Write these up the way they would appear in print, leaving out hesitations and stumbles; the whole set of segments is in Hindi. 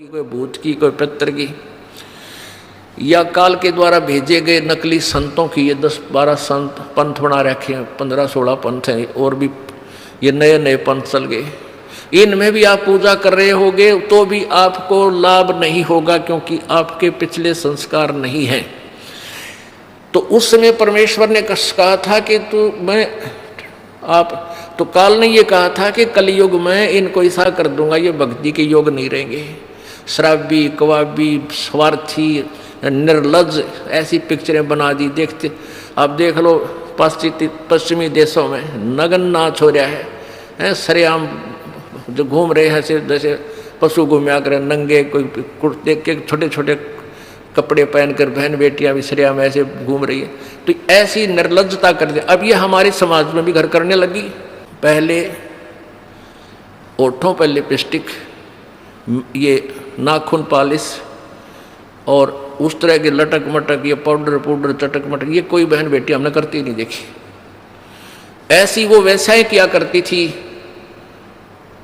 कोई भूत की, कोई पितर की, या काल के द्वारा भेजे गए नकली संतों की। ये 10-12 संत पंथ बना रखे हैं, 15-16 पंथ हैं, और भी ये नए नए पंथ चल गए। इनमें भी आप पूजा कर रहे होगे तो भी आपको लाभ नहीं होगा, क्योंकि आपके पिछले संस्कार नहीं हैं। तो उस समय परमेश्वर ने कहा था कि तो काल ने ये कहा था कि कलयुग में इनको ऐसा कर दूंगा, ये भक्ति के योग नहीं रहेंगे। शराबी, कवाबी, स्वार्थी, निर्लज, ऐसी पिक्चरें बना दी। देखते आप देख लो पश्चिमी देशों में नगन नाच हो रहा है, सरेआम जो घूम रहे हैं जैसे पशु घूमया करें, नंगे, कोई कुर्ते के छोटे छोटे कपड़े पहनकर बहन बेटियां भी सरेआम ऐसे घूम रही है। तो ऐसी निर्लज्जता कर दी। अब ये हमारे समाज में भी घर करने लगी। पहले ओठों पर लिपस्टिक, ये नाखून पॉलिश और उस तरह के लटक मटक, ये पाउडर चटक मटक, ये कोई बहन बेटी हमने करती नहीं देखी। ऐसी वो वैसा ही किया करती थी,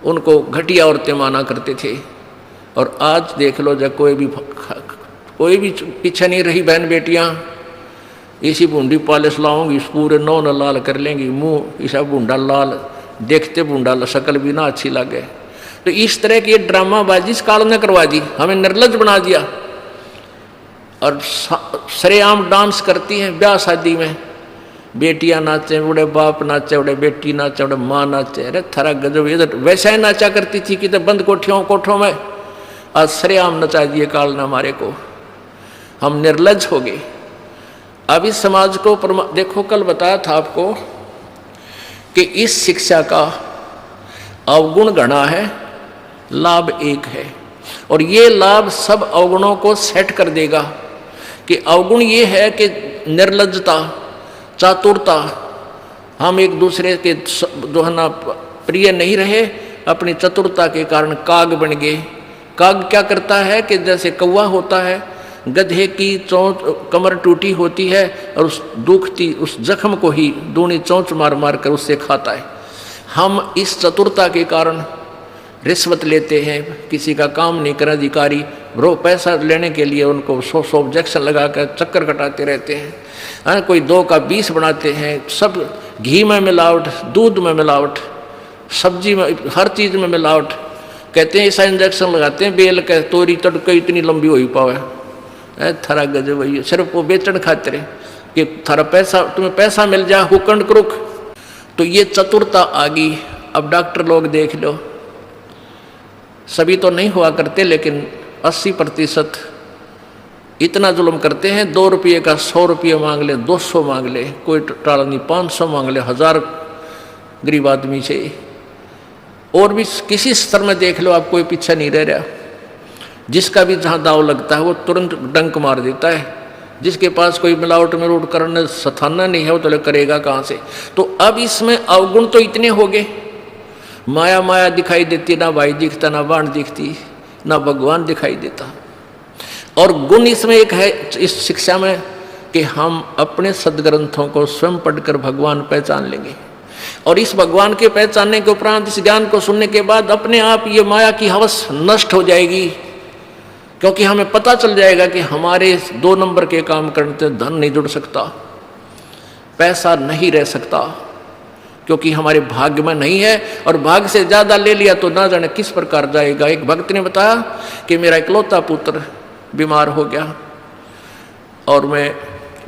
उनको घटिया औरतें माना करते थे। और आज देख लो, जब कोई भी पीछे नहीं रही बहन बेटियां, इसी बूंदी पॉलिश लाऊंगी, पूरे नौन लाल कर लेंगी, मुंह ऐसा बूंदा लाल, देखते बूंदा शक्ल भी ना अच्छी लगे। तो इस तरह की ड्रामाबाजी इस काल ने करवा दी, हमें निर्लज बना दिया। और सरेआम डांस करती हैं ब्याह शादी में, बेटियां नाचे, बूढ़े बाप नाचे, बूढ़े बेटी नाचे, बूढ़े माँ नाचे। अरे थारा गजब, इधर वैसा ही नाचा करती थी कि तो बंद कोठों में, आज सरेआम नचा दिए काल ने हमारे को। हम निर्लज हो गए। अब इस समाज को देखो, कल बताया था आपको कि इस शिक्षा का अवगुण घना है, लाभ एक है। और ये लाभ सब अवगुणों को सेट कर देगा। कि अवगुण ये है कि निर्लज्जता, चातुरता, हम एक दूसरे के जो है ना प्रिय नहीं रहे, अपनी चतुरता के कारण काग बन गए। काग क्या करता है कि जैसे कौवा होता है, गधे की चोंच कमर टूटी होती है और उस दुखती उस जख्म को ही दूनी चोंच मार मार कर उससे खाता है। हम इस चतुरता के कारण रिश्वत लेते हैं, किसी का काम नहीं कर अधिकारी, पैसा लेने के लिए उनको 100 ऑब्जेक्शन लगा कर चक्कर कटाते रहते हैं। कोई 2 का 20 बनाते हैं। सब घी में मिलावट, दूध में मिलावट, सब्जी में, हर चीज़ में मिलावट। कहते हैं ऐसा इंजेक्शन लगाते हैं बेल का, तोरी तड़के इतनी लंबी हो ही पावे। थारा गजब वही, सिर्फ वो बेचन खातिर कि थारा पैसा, तुम्हें पैसा मिल जाए, हुकंड क्रुक। तो ये चतुरता आ गई। अब डॉक्टर लोग देख लो, सभी तो नहीं हुआ करते, लेकिन 80% इतना जुल्म करते हैं। 2 रुपये का 100 रुपये मांग ले, 200 मांग ले, कोई टाला नहीं, 500 मांग ले, 1000 गरीब आदमी से। और भी किसी स्तर में देख लो, आप कोई पीछे नहीं रह रहा। जिसका भी जहाँ दाव लगता है वो तुरंत डंक मार देता है। जिसके पास कोई मिलावट में रोट करने सथाना नहीं है, वो तो करेगा कहाँ से। तो अब इसमें अवगुण तो इतने हो गए, माया दिखाई देती, ना भाई दिखता, ना बाण दिखती, ना भगवान दिखाई देता। और गुण इसमें एक है इस शिक्षा में कि हम अपने सदग्रंथों को स्वयं पढ़कर भगवान पहचान लेंगे। और इस भगवान के पहचानने के उपरांत, इस ज्ञान को सुनने के बाद अपने आप ये माया की हवस नष्ट हो जाएगी। क्योंकि हमें पता चल जाएगा कि हमारे 2 नंबर के काम करने से धन नहीं जुड़ सकता, पैसा नहीं रह सकता, क्योंकि हमारे भाग्य में नहीं है। और भाग्य से ज़्यादा ले लिया तो ना जाने किस प्रकार जाएगा। एक भक्त ने बताया कि मेरा इकलौता पुत्र बीमार हो गया और मैं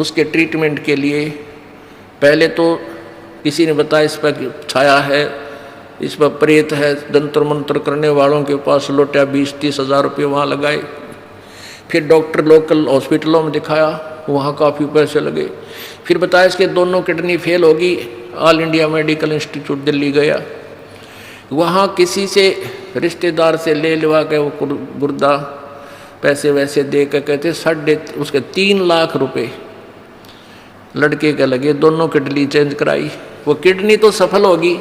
उसके ट्रीटमेंट के लिए, पहले तो किसी ने बताया इस पर छाया है, इस पर प्रेत है, जंतर मंत्र करने वालों के पास लौटा 20-30 हज़ार रुपये वहाँ लगाए। फिर डॉक्टर लोकल हॉस्पिटलों में दिखाया, वहाँ काफ़ी पैसे लगे। फिर बताया इसके दोनों किडनी फेल होगी, all India medical institute Delhi गया, वहाँ किसी से रिश्तेदार से ले लवा के वो गुर्दा पैसे वैसे दे कर कहते उसके 3 लाख रुपए लड़के के लगे। दोनों किडनी चेंज कराई, वो किडनी तो सफल होगी,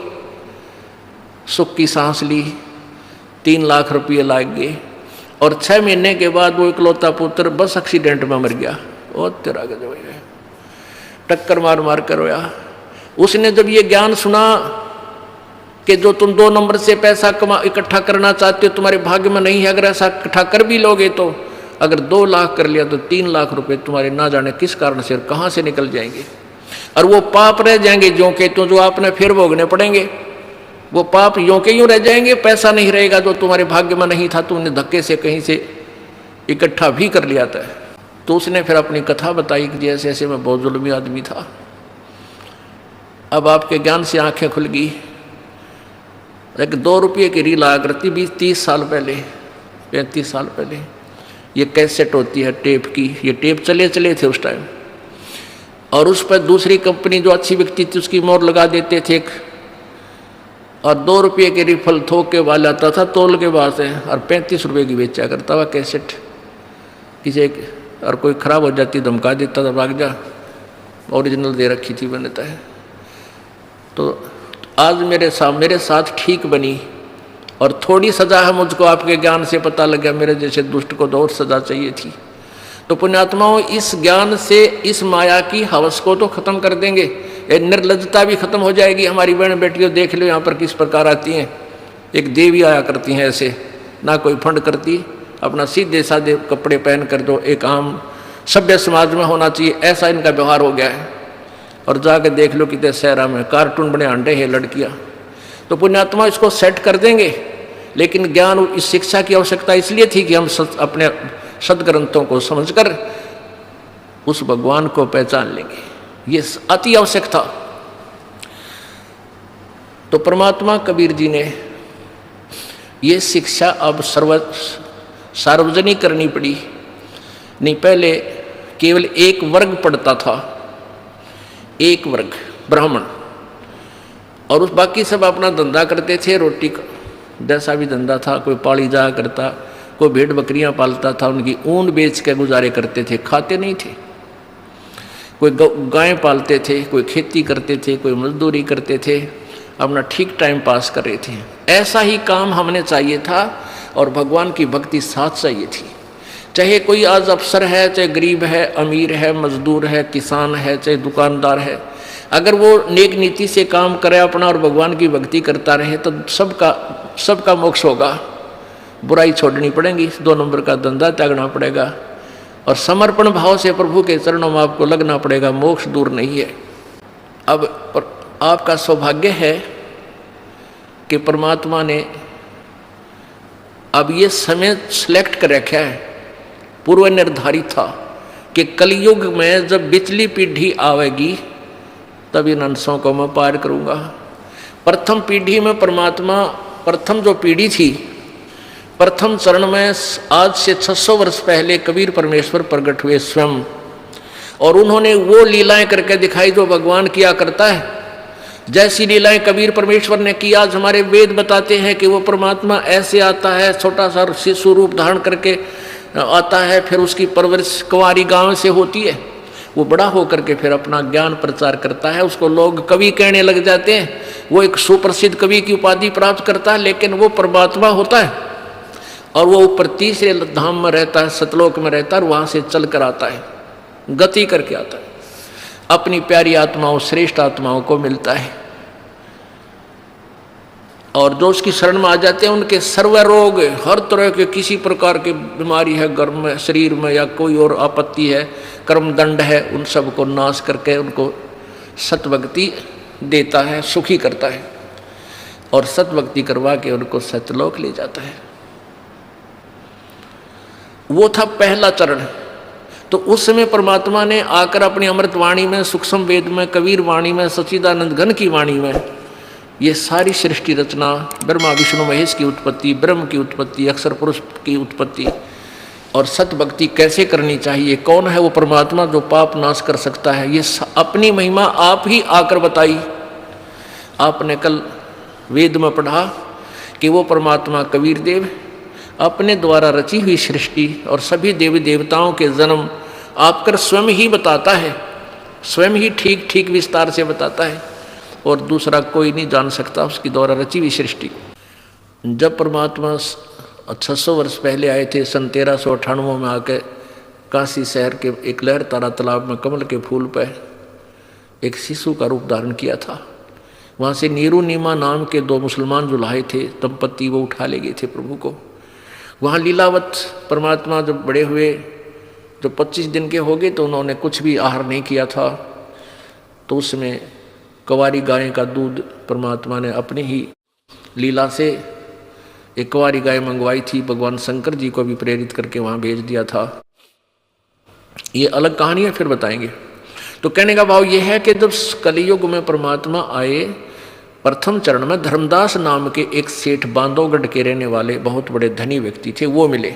सुख की सांस ली, 3 लाख रुपये लाग गए। और 6 महीने के बाद वो इकलौता पुत्र बस एक्सीडेंट में मर गया। और तेरा गजब है, टक्कर मार मार कर रोया। उसने जब ये ज्ञान सुना कि जो तुम 2 नंबर से पैसा इकट्ठा करना चाहते हो तुम्हारे भाग्य में नहीं है। अगर ऐसा इकट्ठा कर भी लोगे तो अगर 2 लाख कर लिया तो 3 लाख रुपए तुम्हारे ना जाने किस कारण से और कहाँ से निकल जाएंगे, और वो पाप रह जाएंगे ज्यों के त्यों, जो आपने फिर भोगने पड़ेंगे। वो पाप यों के यूं रह जाएंगे, पैसा नहीं रहेगा जो तुम्हारे भाग्य में नहीं था, तुमने धक्के से कहीं से इकट्ठा भी कर लिया था। तो उसने फिर अपनी कथा बताई कि जैसे ऐसे मैं बहुत जुल्मी आदमी था, अब आपके ज्ञान से आंखें खुल गई। एक 2 रुपये की रील आया करती 20-30 साल पहले, 35 साल पहले। ये कैसेट होती है टेप की, ये टेप चले थे उस टाइम, और उस पर दूसरी कंपनी जो अच्छी बिकती थी उसकी मोहर लगा देते थे और 2 रुपये के रिफल थोक के वाला आता था तोल के बाद से, और 35 रुपये की बेचा करता हुआ कैसेट। किसी और कोई ख़राब हो जाती धमका देता था, भाग जा, ओरिजिनल दे रखी थी बनता है। तो आज मेरे साथ ठीक बनी और थोड़ी सज़ा है मुझको, आपके ज्ञान से पता लग गया मेरे जैसे दुष्ट को तो और सज़ा चाहिए थी। तो पुण्यात्माओं, इस ज्ञान से इस माया की हवस को तो खत्म कर देंगे, ये निर्लज्जता भी खत्म हो जाएगी। हमारी बहन बेटियों देख लो यहाँ पर किस प्रकार आती हैं, एक देवी आया करती हैं ऐसे, ना कोई फंड करती, अपना सीधे साधे कपड़े पहन कर दो, एक आम सभ्य समाज में होना चाहिए ऐसा इनका व्यवहार हो गया है। और जाके देख लो कितने शहरा में कार्टून बने अंडे हैं लड़कियाँ। तो पुण्यात्मा इसको सेट कर देंगे, लेकिन ज्ञान इस शिक्षा की आवश्यकता इसलिए थी कि हम अपने सदग्रंथों को समझकर उस भगवान को पहचान लेंगे, ये अति आवश्यक था। तो परमात्मा कबीर जी ने ये शिक्षा अब सार्वजनिक करनी पड़ी। नहीं, पहले केवल एक वर्ग पढ़ता था, एक वर्ग ब्राह्मण, और उस बाकी सब अपना धंधा करते थे, रोटी का जैसा भी धंधा था, कोई पाली जाया करता, कोई भेड़ बकरियां पालता था, उनकी ऊन बेच के गुजारे करते थे, खाते नहीं थे। कोई गाय पालते थे, कोई खेती करते थे, कोई मजदूरी करते थे, अपना ठीक टाइम पास कर रहे थे। ऐसा ही काम हमने चाहिए था और भगवान की भक्ति साथ चाहिए थी। चाहे कोई आज अफसर है, चाहे गरीब है, अमीर है, मजदूर है, किसान है, चाहे दुकानदार है, अगर वो नेक नीति से काम करे अपना और भगवान की भक्ति करता रहे तो सबका मोक्ष होगा। बुराई छोड़नी पड़ेगी, 2 नंबर का धंधा त्यागना पड़ेगा और समर्पण भाव से प्रभु के चरणों में आपको लगना पड़ेगा। मोक्ष दूर नहीं है। अब आपका सौभाग्य है कि परमात्मा ने अब ये समय सिलेक्ट कर रखा है, पूर्व निर्धारित था कि कलयुग में जब बिचली पीढ़ी आवेगी तब इन अंशों को मैं पार करूंगा। प्रथम पीढ़ी में परमात्मा, प्रथम जो पीढ़ी थी, प्रथम चरण में आज से 600 वर्ष पहले कबीर परमेश्वर प्रकट हुए स्वयं, और उन्होंने वो लीलाएं करके दिखाई जो भगवान किया करता है। जैसी लीलाएं कबीर परमेश्वर ने की, आज हमारे वेद बताते हैं कि वो परमात्मा ऐसे आता है, छोटा सा शिशु रूप धारण करके आता है, फिर उसकी परवरिश कुंवारी गांव से होती है, वो बड़ा होकर के फिर अपना ज्ञान प्रचार करता है, उसको लोग कवि कहने लग जाते हैं, वो एक सुप्रसिद्ध कवि की उपाधि प्राप्त करता है, लेकिन वो परमात्मा होता है और वो ऊपर तीसरे धाम में रहता है, सतलोक में रहता है, और वहाँ से चल कर आता है, गति करके आता है, अपनी प्यारी आत्माओं, श्रेष्ठ आत्माओं को मिलता है। और जो उसकी शरण में आ जाते हैं उनके सर्व रोग, हर तरह के किसी प्रकार की बीमारी है घर में, शरीर में, या कोई और आपत्ति है, कर्म दंड है, उन सब को नाश करके उनको सतभक्ति देता है, सुखी करता है और सतभक्ति करवा के उनको सतलोक ले जाता है। वो था पहला चरण। तो उस समय परमात्मा ने आकर अपनी अमृत वाणी में, सूक्ष्म वेद में, कबीर वाणी में, सच्चिदानंद घन की वाणी में ये सारी सृष्टि रचना, ब्रह्मा विष्णु महेश की उत्पत्ति, ब्रह्म की उत्पत्ति, अक्षर पुरुष की उत्पत्ति और सतभक्ति कैसे करनी चाहिए, कौन है वो परमात्मा जो पाप नाश कर सकता है, ये अपनी महिमा आप ही आकर बताई। आपने कल वेद में पढ़ा कि वो परमात्मा कबीर देव अपने द्वारा रची हुई सृष्टि और सभी देवी देवताओं के जन्म आपकर स्वयं ही बताता है, स्वयं ही ठीक ठीक विस्तार से बताता है, और दूसरा कोई नहीं जान सकता उसकी द्वारा रची हुई सृष्टि को। जब परमात्मा 600 वर्ष पहले आए थे, सन 1398 में आके काशी शहर के एक लहर तारा तालाब में कमल के फूल पर एक शिशु का रूप धारण किया था। वहाँ से नीरू नीमा नाम के 2 मुसलमान जुलाहे थे दंपत्ति, वो उठा ले गए थे प्रभु को। वहाँ लीलावत परमात्मा जब बड़े हुए, जब 25 दिन के हो गए तो उन्होंने कुछ भी आहार नहीं किया था, तो उसमें कुंवारी गाय का दूध परमात्मा ने अपनी ही लीला से एक कुंवारी गाय मंगवाई थी, भगवान शंकर जी को भी प्रेरित करके वहाँ भेज दिया था। ये अलग कहानी है, फिर बताएंगे। तो कहने का भाव ये है कि जब कलयुग में परमात्मा आए, प्रथम चरण में धर्मदास नाम के एक सेठ बांधवगढ़ के रहने वाले बहुत बड़े धनी व्यक्ति थे, वो मिले।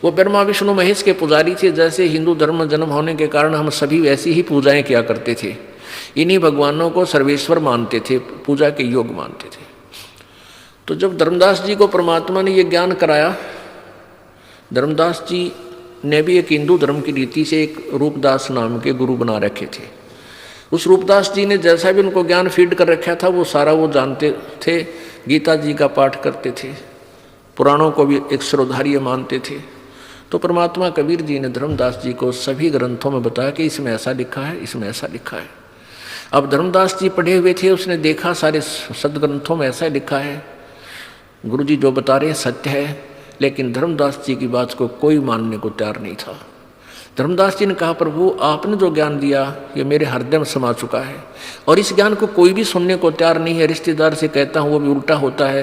वो ब्रह्मा विष्णु महेश के पुजारी थे। जैसे हिंदू धर्म में जन्म होने के कारण हम सभी वैसी ही पूजाएं किया करते थे, इन्हीं भगवानों को सर्वेश्वर मानते थे, पूजा के योग मानते थे। तो जब धर्मदास जी को परमात्मा ने ये ज्ञान कराया, धर्मदास जी ने भी एक हिंदू धर्म की रीति से एक रूपदास नाम के गुरु बना रखे थे। उस रूपदास जी ने जैसा भी उनको ज्ञान फीड कर रखा था वो सारा वो जानते थे। गीता जी का पाठ करते थे, पुराणों को भी एक सर्वधार्य मानते थे। तो परमात्मा कबीर जी ने धर्मदास जी को सभी ग्रंथों में बताया कि इसमें ऐसा लिखा है, इसमें ऐसा लिखा है। अब धर्मदास जी पढ़े हुए थे, उसने देखा सारे सदग्रंथों में ऐसा लिखा है, गुरु जी जो बता रहे हैं सत्य है, लेकिन धर्मदास जी की बात को कोई मानने को तैयार नहीं था। धर्मदास जी ने कहा, प्रभु आपने जो ज्ञान दिया ये मेरे हृदय में समा चुका है और इस ज्ञान को कोई भी सुनने को तैयार नहीं है। रिश्तेदार से कहता हूँ वो भी उल्टा होता है,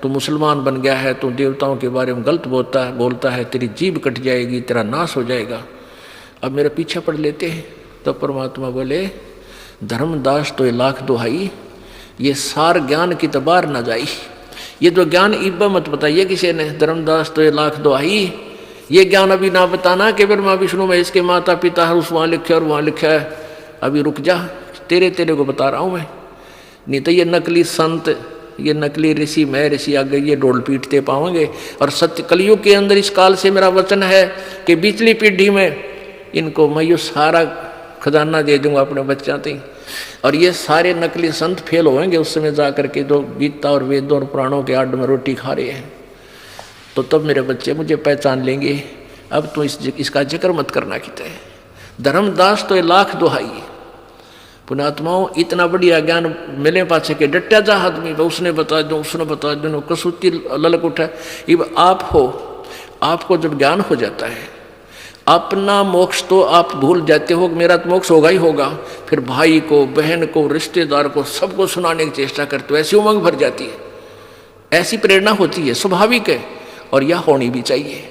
तो मुसलमान बन गया है, तो देवताओं के बारे में गलत बोलता है, तेरी जीभ कट जाएगी, तेरा नाश हो जाएगा, अब मेरा पीछे पड़ लेते हैं। तब तो परमात्मा बोले, धर्मदास तो ये लाख दुहाई, ये सार ज्ञान की तबार न जाई। ये जो ज्ञान इब्बा मत बताइए किसी ने, धर्मदास तो ये लाख दुहाई, ये ज्ञान अभी ना बताना कि ब्रह्मा विष्णु महेश के माता पिता है, उस वहाँ लिखे और वहाँ लिखा है, अभी रुक जा, तेरे को बता रहा हूँ मैं। नहीं तो ये नकली संत, ये नकली ऋषि, मैं ऋषि आगे ये डोल पीटते पाओगे। और सत्य कलयुग के अंदर इस काल से मेरा वचन है कि पिछली पीढ़ी में इनको मैं ये सारा खजाना दे दूंगा अपने बच्चा तक, और ये सारे नकली संत फेल होंगे उस समय जा करके जो गीता और वेदों और पुराणों के आड़ में रोटी खा रहे हैं। तो तब मेरे बच्चे मुझे पहचान लेंगे। अब तो इसका जिक्र मत करना कहते हैं। धर्मदास तो ये लाख दुहाई, पुण्यात्माओं इतना बढ़िया ज्ञान मिले पाछे के डट्या जा आदमी, उसने बता दो कसूती ललक उठा। अब आप हो, आपको जब ज्ञान हो जाता है, अपना मोक्ष तो आप भूल जाते हो, मेरा तो मोक्ष होगा ही होगा, फिर भाई को, बहन को, रिश्तेदार को, सबको सुनाने की चेष्टा करते हो, ऐसी उमंग भर जाती है, ऐसी प्रेरणा होती है, स्वाभाविक है और यह होनी भी चाहिए।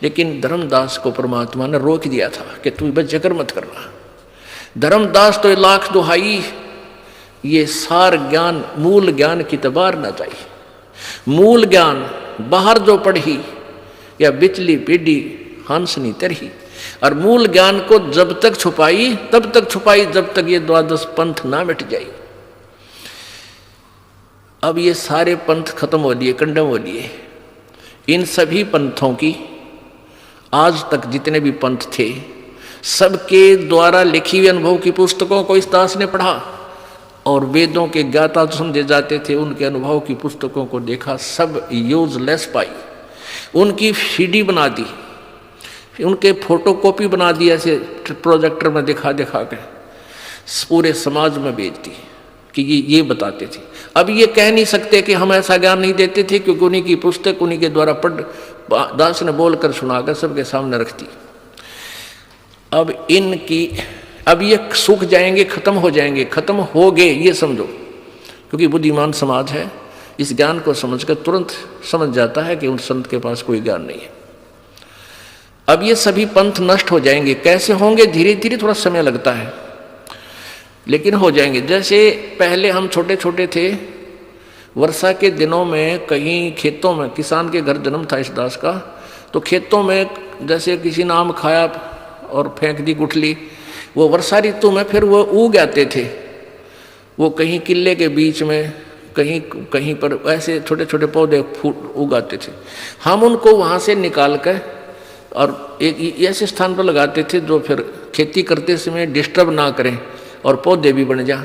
लेकिन धर्मदास को परमात्मा ने रोक दिया था कि तू बस जिक्र मत करना। धर्मदास तो लाख दुहाई, ये सार ज्ञान मूल ज्ञान की तबार न जाई। मूल ज्ञान बाहर जो पढ़ी या बिचली पीढ़ी हंसनी तरही, और मूल ज्ञान को जब तक छुपाई तब तक छुपाई जब तक ये द्वादश पंथ ना मिट जाए। अब ये सारे पंथ खत्म हो लिए, कंडम हो लिए। इन सभी पंथों की आज तक जितने भी पंथ थे सबके द्वारा लिखी हुई अनुभव की पुस्तकों को इस दास ने पढ़ा, और वेदों के ज्ञाता जो समझे जाते थे उनके अनुभव की पुस्तकों को देखा, सब यूजलेस पाई। उनकी सीडी बना दी, उनके फोटोकॉपी बना दी, ऐसे प्रोजेक्टर में दिखा के पूरे समाज में भेज दी कि ये बताते थे। अब ये कह नहीं सकते कि हम ऐसा ज्ञान नहीं देते थे, क्योंकि उन्हीं की पुस्तक उन्हीं के द्वारा दास ने बोलकर सुनाकर सबके सामने रख दी। अब ये सूख जाएंगे, खत्म हो जाएंगे, खत्म हो गए ये समझो, क्योंकि बुद्धिमान समाज है, इस ज्ञान को समझकर तुरंत समझ जाता है कि उन संत के पास कोई ज्ञान नहीं है। अब ये सभी पंथ नष्ट हो जाएंगे। कैसे होंगे? धीरे धीरे, थोड़ा समय लगता है, लेकिन हो जाएंगे। जैसे पहले हम छोटे छोटे थे, वर्षा के दिनों में कहीं खेतों में, किसान के घर जन्म था इस दास का, तो खेतों में जैसे किसी ने आम खाया और फेंक दी गुठली, वो वर्षा ऋतु में फिर वो उग आते थे। वो कहीं किले के बीच में, कहीं कहीं पर ऐसे छोटे छोटे पौधे फूट उगाते थे। हम उनको वहाँ से निकाल कर और एक ऐसे स्थान पर लगाते थे जो फिर खेती करते समय डिस्टर्ब ना करें और पौधे भी बन जा,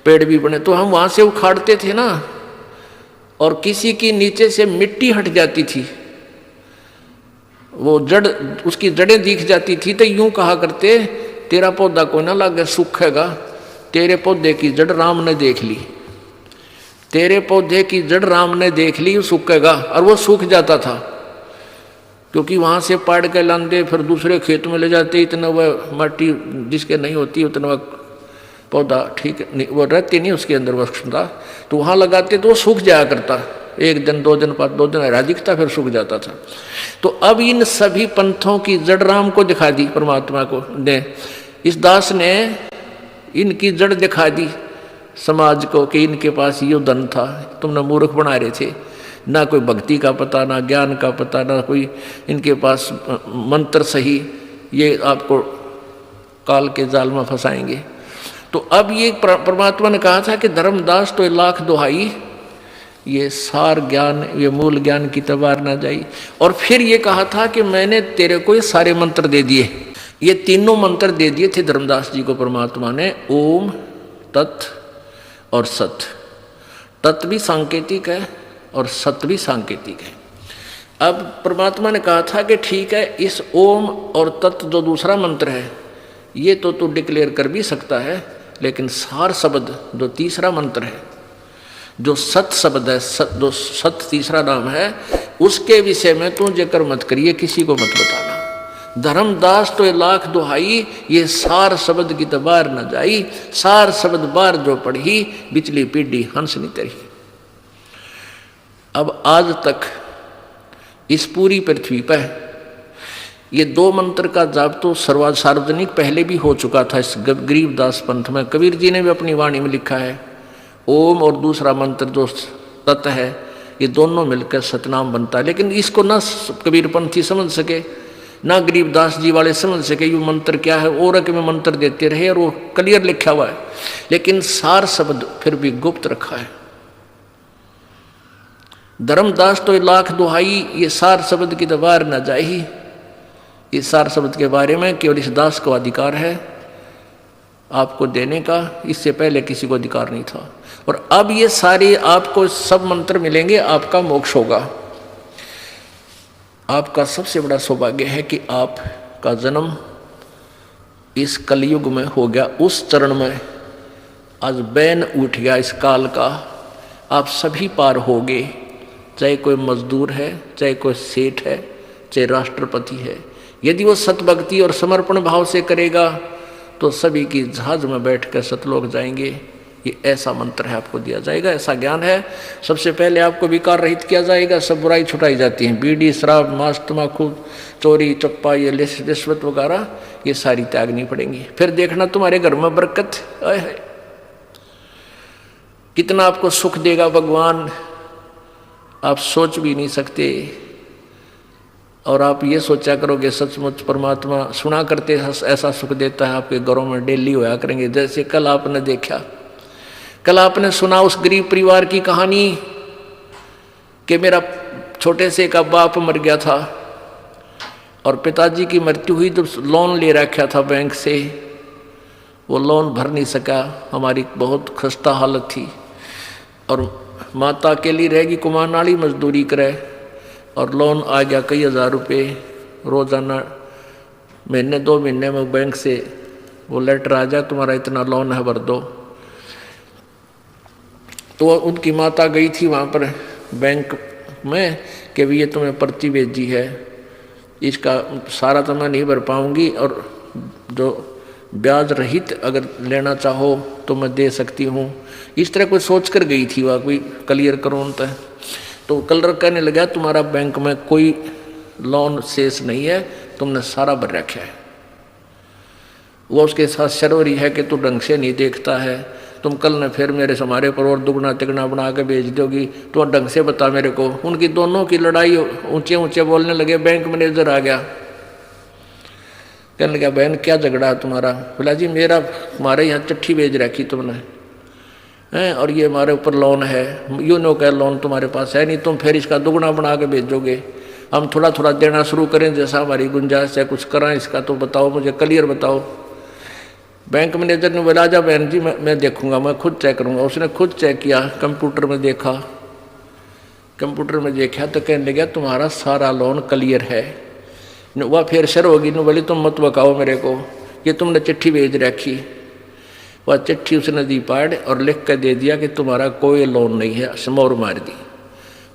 पेड़ भी बने। तो हम वहाँ से उखाड़ते थे ना, और किसी की नीचे से मिट्टी हट जाती थी, वो जड़, उसकी जड़ें दिख जाती थी, तो यूं कहा करते, तेरा पौधा कोई ना लगे सूखेगा, तेरे पौधे की जड़ राम ने देख ली। तेरे पौधे की जड़ राम ने देख ली सूखेगा, और वो सूख जाता था, क्योंकि वहाँ से पाड़ के लांदे फिर दूसरे खेत में ले जाते, इतना वह माटी जिसके नहीं होती उतना वह पौधा ठीक नहीं, वो रहती नहीं उसके अंदर वह क्षमता, तो वहाँ लगाते तो वो सूख जाया करता, 1 दिन 2 दिन 2 दिन हरा दिखता फिर सूख जाता था। तो अब इन सभी पंथों की जड़ राम को दिखा दी, परमात्मा को ने, इस दास ने इनकी जड़ दिखा दी समाज को कि इनके पास ये धन था, तुमने मूर्ख बना रहे थे, ना कोई भक्ति का पता, ना ज्ञान का पता, ना कोई इनके पास मंत्र सही, ये आपको काल के जाल में फंसाएंगे। तो अब ये परमात्मा ने कहा था कि धर्मदास तो 1,00,000 दुहाई, ये सार ज्ञान, ये मूल ज्ञान की तबार ना जाई। और फिर ये कहा था कि मैंने तेरे को ये सारे मंत्र दे दिए, ये तीनों मंत्र दे दिए थे धर्मदास जी को परमात्मा ने, ओम, तत् और सत। तत् भी सांकेतिक है और सत भी सांकेतिक है। अब परमात्मा ने कहा था कि ठीक है, इस ओम और तत् जो दूसरा मंत्र है ये तो तू डिक्लेयर कर भी सकता है, लेकिन सार शब्द जो तीसरा मंत्र है, जो सत शब्द है, जो सत तीसरा नाम है, उसके विषय में तू जिक्र मत करिए, किसी को मत बताना। धर्मदास तो 1,00,000 दुहाई, ये सार शब्द की तबार न जाई, सार शब्द बार जो पढ़ी, बिचली पीढ़ी हंस नहीं तरी। अब आज तक इस पूरी पृथ्वी पर ये 2 मंत्र का जाप तो सार्वजनिक पहले भी हो चुका था इस गरीबदास पंथ में। कबीर जी ने भी अपनी वाणी में लिखा है, ओम और दूसरा मंत्र जो तत् है, ये दोनों मिलकर सतनाम बनता है। लेकिन इसको ना कबीर पंथी समझ सके, ना गरीबदास जी वाले समझ सके ये मंत्र क्या है, और के में मंत्र देते रहे, और वो क्लियर लिखा हुआ है, लेकिन सार शब्द फिर भी गुप्त रखा है। धर्मदास तो 1,00,000 दुहाई, ये सार शब्द की तबार न जाई। इस सार शब्द के बारे में केवल इस दास को अधिकार है आपको देने का, इससे पहले किसी को अधिकार नहीं था। और अब ये सारे आपको सब मंत्र मिलेंगे, आपका मोक्ष होगा। आपका सबसे बड़ा सौभाग्य है कि आपका जन्म इस कलयुग में हो गया, उस चरण में आज बैन उठ गया इस काल का, आप सभी पार होगे, चाहे कोई मजदूर है, चाहे कोई सेठ है, चाहे राष्ट्रपति है। यदि वो सतभक्ति और समर्पण भाव से करेगा तो सभी की जहाज में बैठकर सतलोक जाएंगे। ये ऐसा मंत्र है, आपको दिया जाएगा, ऐसा ज्ञान है। सबसे पहले आपको विकार रहित किया जाएगा, सब बुराई छुटाई जाती है, बीड़ी, शराब, मांस, तम्बाकू, चोरी, चप्पा, ये रिश्वत वगैरह, ये सारी त्यागनी पड़ेंगी। फिर देखना तुम्हारे घर में बरकत, कितना आपको सुख देगा भगवान, आप सोच भी नहीं सकते। और आप ये सोचा करोगे सचमुच परमात्मा सुना करते ऐसा सुख देता है, आपके घरों में डेली होया करेंगे। जैसे कल आपने देखा, कल आपने सुना उस गरीब परिवार की कहानी कि मेरा छोटे से का बाप मर गया था और पिताजी की मृत्यु हुई, तो लोन ले रखा था बैंक से, वो लोन भर नहीं सका, हमारी बहुत खस्ता हालत थी। और माता अकेली रहेगी, कुमारन वाली मजदूरी करे, और लोन आ गया कई हज़ार रुपये रोज़ाना, महीने 2 महीने में बैंक से वो लेटर आ जाए तुम्हारा इतना लोन है भर दो। तो उनकी माता गई थी वहाँ पर बैंक में कि भी ये तुम्हें पर्ची भेजी है, इसका सारा तो मैं नहीं भर पाऊँगी, और जो ब्याज रहित अगर लेना चाहो तो मैं दे सकती हूँ। इस तरह कोई सोच कर गई थी वह, कोई क्लियर करो उनका। तो कलर कहने लगा तुम्हारा बैंक में कोई लोन शेष नहीं है, तुमने सारा भर रखा है। वो उसके साथ शर्वरी है कि तू ढंग से नहीं देखता है, तुम कल ने फिर मेरे हमारे पर और दुगना तिगना बना के भेज दोगी, तो ढंग से बता मेरे को। उनकी दोनों की लड़ाई, ऊंचे ऊंचे बोलने लगे। बैंक मैनेजर आ गया, कहने लगा बहन क्या झगड़ा है तुम्हारा? बोला जी मेरा हमारे यहाँ चिट्ठी भेज रखी तुमने हैं, और ये हमारे ऊपर लोन है, यूँ नो का लोन तुम्हारे पास है नहीं, तुम फिर इसका दुगना बना के भेजोगे, हम थोड़ा थोड़ा देना शुरू करें जैसा हमारी गुंजाइश है, कुछ करें इसका तो बताओ, मुझे क्लियर बताओ। बैंक मैनेजर ने बोला जा बहन जी मैं देखूंगा, मैं खुद चेक करूंगा। उसने खुद चेक किया, कंप्यूटर में देखा, कंप्यूटर में देखा तो कहने लगा तुम्हारा सारा लोन क्लियर है। वह फिर शर होगी, बोली तुम मत बकाओ मेरे को, ये तुमने चिट्ठी भेज रखी। वह चिट्ठी उसने दी पाड़ और लिख कर दे दिया कि तुम्हारा कोई लोन नहीं है, समोर मार दी।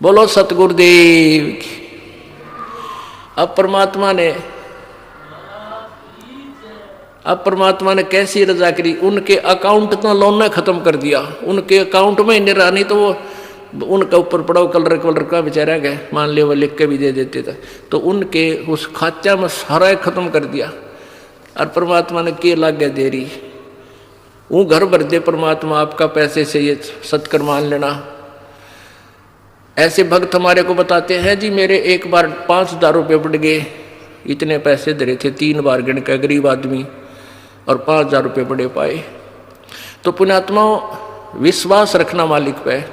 बोलो सतगुरुदेव की। अब परमात्मा ने कैसी रजा करी, उनके अकाउंट तो लोन ने खत्म कर दिया, उनके अकाउंट में नहीं नहीं तो वो उनका ऊपर पड़ा कलर का बेचारा गए, मान ले वो लिख के भी दे देते थे, तो उनके उस खाचा में सारा खत्म कर दिया। और परमात्मा ने के लागे दे रही, वो घर भर दे परमात्मा आपका पैसे से, ये सत्कर मान लेना। ऐसे भक्त हमारे को बताते हैं जी मेरे एक बार 5,000 रुपये बढ़ गए, इतने पैसे धरे थे 3 बार गिन के गरीब आदमी, और 5,000 रुपये बड़े पाए। तो पुण्यात्माओं विश्वास रखना मालिक पे,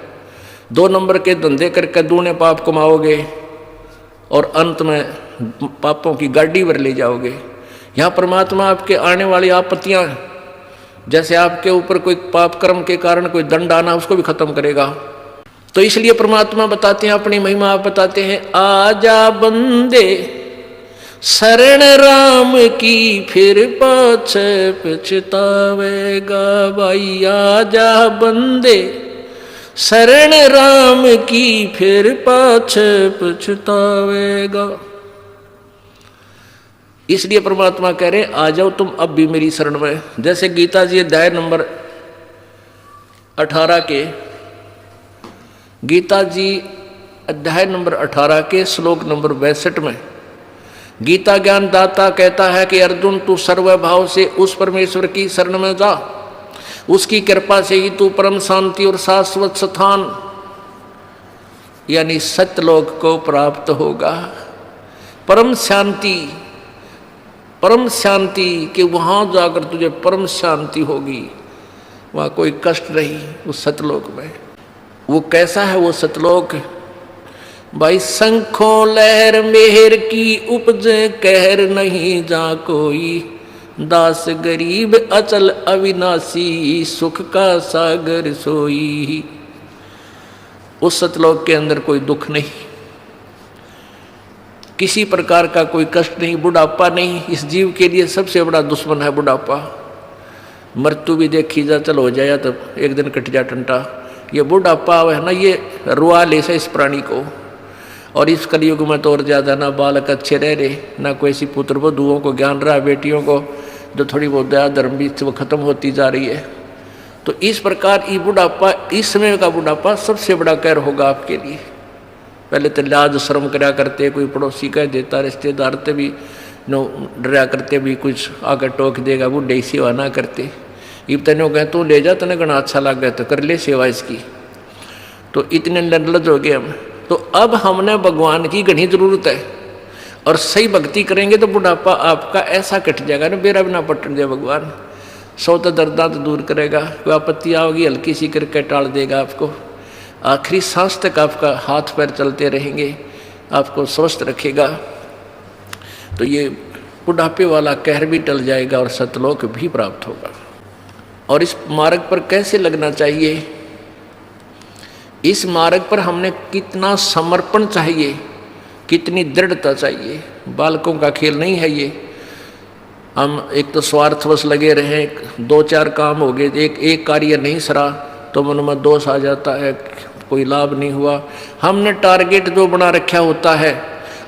2 नंबर के धंधे करके दूने पाप कमाओगे और अंत में पापों की गाड़ी भर ले जाओगे। यहाँ परमात्मा आपके आने वाली आपत्तियाँ, जैसे आपके ऊपर कोई पाप कर्म के कारण कोई दंड आना, उसको भी खत्म करेगा। तो इसलिए परमात्मा बताते हैं अपनी महिमा, आप बताते हैं आजा बंदे शरण राम की फिर पाछे पछतावेगा। भाई आजा बंदे शरण राम की फिर पाछे पछतावेगा। इसलिए परमात्मा कह रहे आ जाओ तुम अब भी मेरी शरण में। जैसे गीता जी अध्याय नंबर 18 के, गीता जी अध्याय नंबर 18 के श्लोक नंबर 62 में गीता ज्ञान दाता कहता है कि अर्जुन तू सर्वभाव से उस परमेश्वर की शरण में जा, उसकी कृपा से ही तू परम शांति और शाश्वत स्थान यानी सत्यलोक को प्राप्त होगा। परम शांति कि वहां जाकर तुझे परम शांति होगी, वहां कोई कष्ट नहीं उस सतलोक में। वो कैसा है वो सतलोक? भाई शंखों लहर मेहर की उपजे कहर नहीं जा कोई, दास गरीब अचल अविनाशी सुख का सागर सोई। उस सतलोक के अंदर कोई दुख नहीं, किसी प्रकार का कोई कष्ट नहीं, बुढ़ापा नहीं। इस जीव के लिए सबसे बड़ा दुश्मन है बुढ़ापा। मृत्यु भी देखी जा, चल हो जाए तो एक दिन कट जा टंटा। ये बुढ़ापा है ना, ये रुआ ले से इस प्राणी को। और इस कलयुग में तो और ज़्यादा ना बालक अच्छे रह रहे, ना कोई ऐसी पुत्र वधुओं को ज्ञान रहा, बेटियों को जो थोड़ी बहुत दया धर्म भी वो खत्म होती जा रही है। तो इस प्रकार ये बुढ़ापा, इस समय का बुढ़ापा सबसे बड़ा कहर होगा आपके लिए। पहले तो लाज शर्म करा करते, कोई पड़ोसी कह देता, रिश्तेदार ते भी नो डरा करते, भी कुछ आकर टोक देगा, बुढ़े सेवा ना करते। इब तेनों कह तू ले जा, तने घना अच्छा लग गया तो कर ले सेवा इसकी। तो इतने निर्लज हो गए हम। तो अब हमने भगवान की घनी जरूरत है, और सही भक्ति करेंगे तो बुढ़ापा आपका ऐसा कट जाएगा ना, बेरा बिना पटन दे भगवान। 100 तो दर्दा तो दूर करेगा, कोई आपत्ति आओगी हल्की सी करके टाल देगा आपको। आखिरी सांस तक आपका हाथ पैर चलते रहेंगे, आपको स्वस्थ रखेगा। तो ये बुढ़ापे वाला कहर भी टल जाएगा और सतलोक भी प्राप्त होगा। और इस मार्ग पर कैसे लगना चाहिए? इस मार्ग पर हमने कितना समर्पण चाहिए, कितनी दृढ़ता चाहिए। बालकों का खेल नहीं है ये। हम एक तो स्वार्थवश लगे रहे, 2-4 काम हो गए, एक कार्य नहीं सरा तो मन में दोष आ जाता है, कोई लाभ नहीं हुआ। हमने टारगेट जो बना रखा होता है,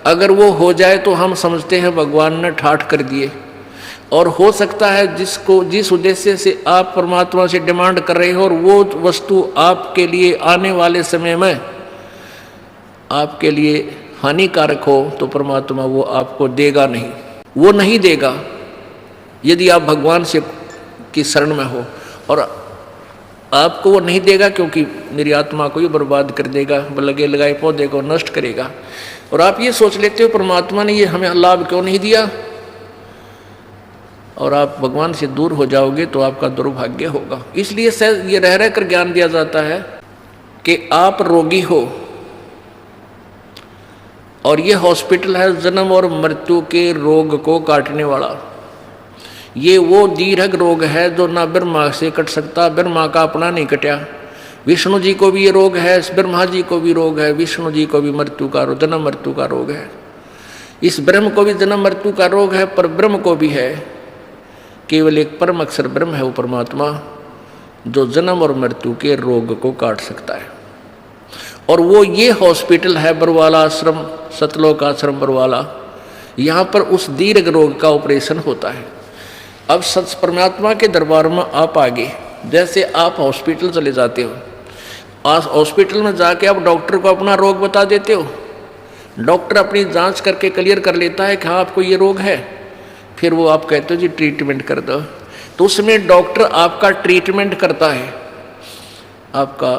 अगर वो हो जाए तो हम समझते हैं भगवान ने ठाठ कर दिए। और हो सकता है जिस उद्देश्य से आप परमात्मा से डिमांड कर रहे हो और वो वस्तु आपके लिए आने वाले समय में आपके लिए हानिकारक हो, तो परमात्मा वो आपको देगा नहीं, वो नहीं देगा यदि आप भगवान से की शरण में हो। और आपको वो नहीं देगा क्योंकि मेरी आत्मा को ही बर्बाद कर देगा, लगे लगाए पौधे को नष्ट करेगा। और आप ये सोच लेते हो परमात्मा ने ये हमें लाभ क्यों नहीं दिया, और आप भगवान से दूर हो जाओगे तो आपका दुर्भाग्य होगा। इसलिए ये रह रह कर ज्ञान दिया जाता है कि आप रोगी हो और ये हॉस्पिटल है जन्म और मृत्यु के रोग को काटने वाला। ये वो दीर्घ रोग है जो ना ब्रह्मा से कट सकता, ब्रह्मा का अपना नहीं कटा। विष्णु जी को भी ये रोग है, ब्रह्मा जी को भी रोग है, विष्णु जी को भी मृत्यु का जन्म मृत्यु का रोग है। इस ब्रह्म को भी जन्म मृत्यु का रोग है, पर ब्रह्म को भी है। केवल एक परम अक्षर ब्रह्म है वो परमात्मा। जो जन्म और मृत्यु के रोग को काट सकता है। और वो ये हॉस्पिटल है बरवाला आश्रम, सतलोक आश्रम बरवाला, यहाँ पर उस दीर्घ रोग का ऑपरेशन होता है। अब सच परमात्मा के दरबार में आप आगे, जैसे आप हॉस्पिटल चले जाते हो, आज हॉस्पिटल में जाके आप डॉक्टर को अपना रोग बता देते हो, डॉक्टर अपनी जांच करके क्लियर कर लेता है कि हाँ आपको ये रोग है, फिर वो आप कहते हो जी ट्रीटमेंट कर दो, तो उसमें डॉक्टर आपका ट्रीटमेंट करता है, आपका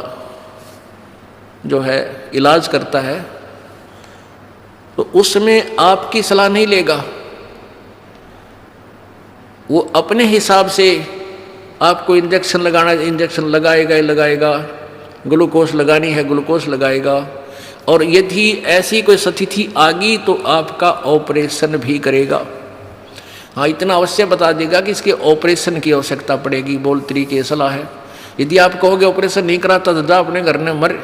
जो है इलाज करता है, तो उसमें आपकी सलाह नहीं लेगा, वो अपने हिसाब से आपको इंजेक्शन लगाना है इंजेक्शन लगाएगा, ग्लूकोज लगानी है ग्लूकोज लगाएगा, और यदि ऐसी कोई स्थिति आ गई तो आपका ऑपरेशन भी करेगा। हाँ इतना अवश्य बता देगा कि इसके ऑपरेशन की आवश्यकता पड़ेगी, बोल तरीके सलाह है। यदि आप कहोगे ऑपरेशन नहीं कराता तो जा अपने घर में मर,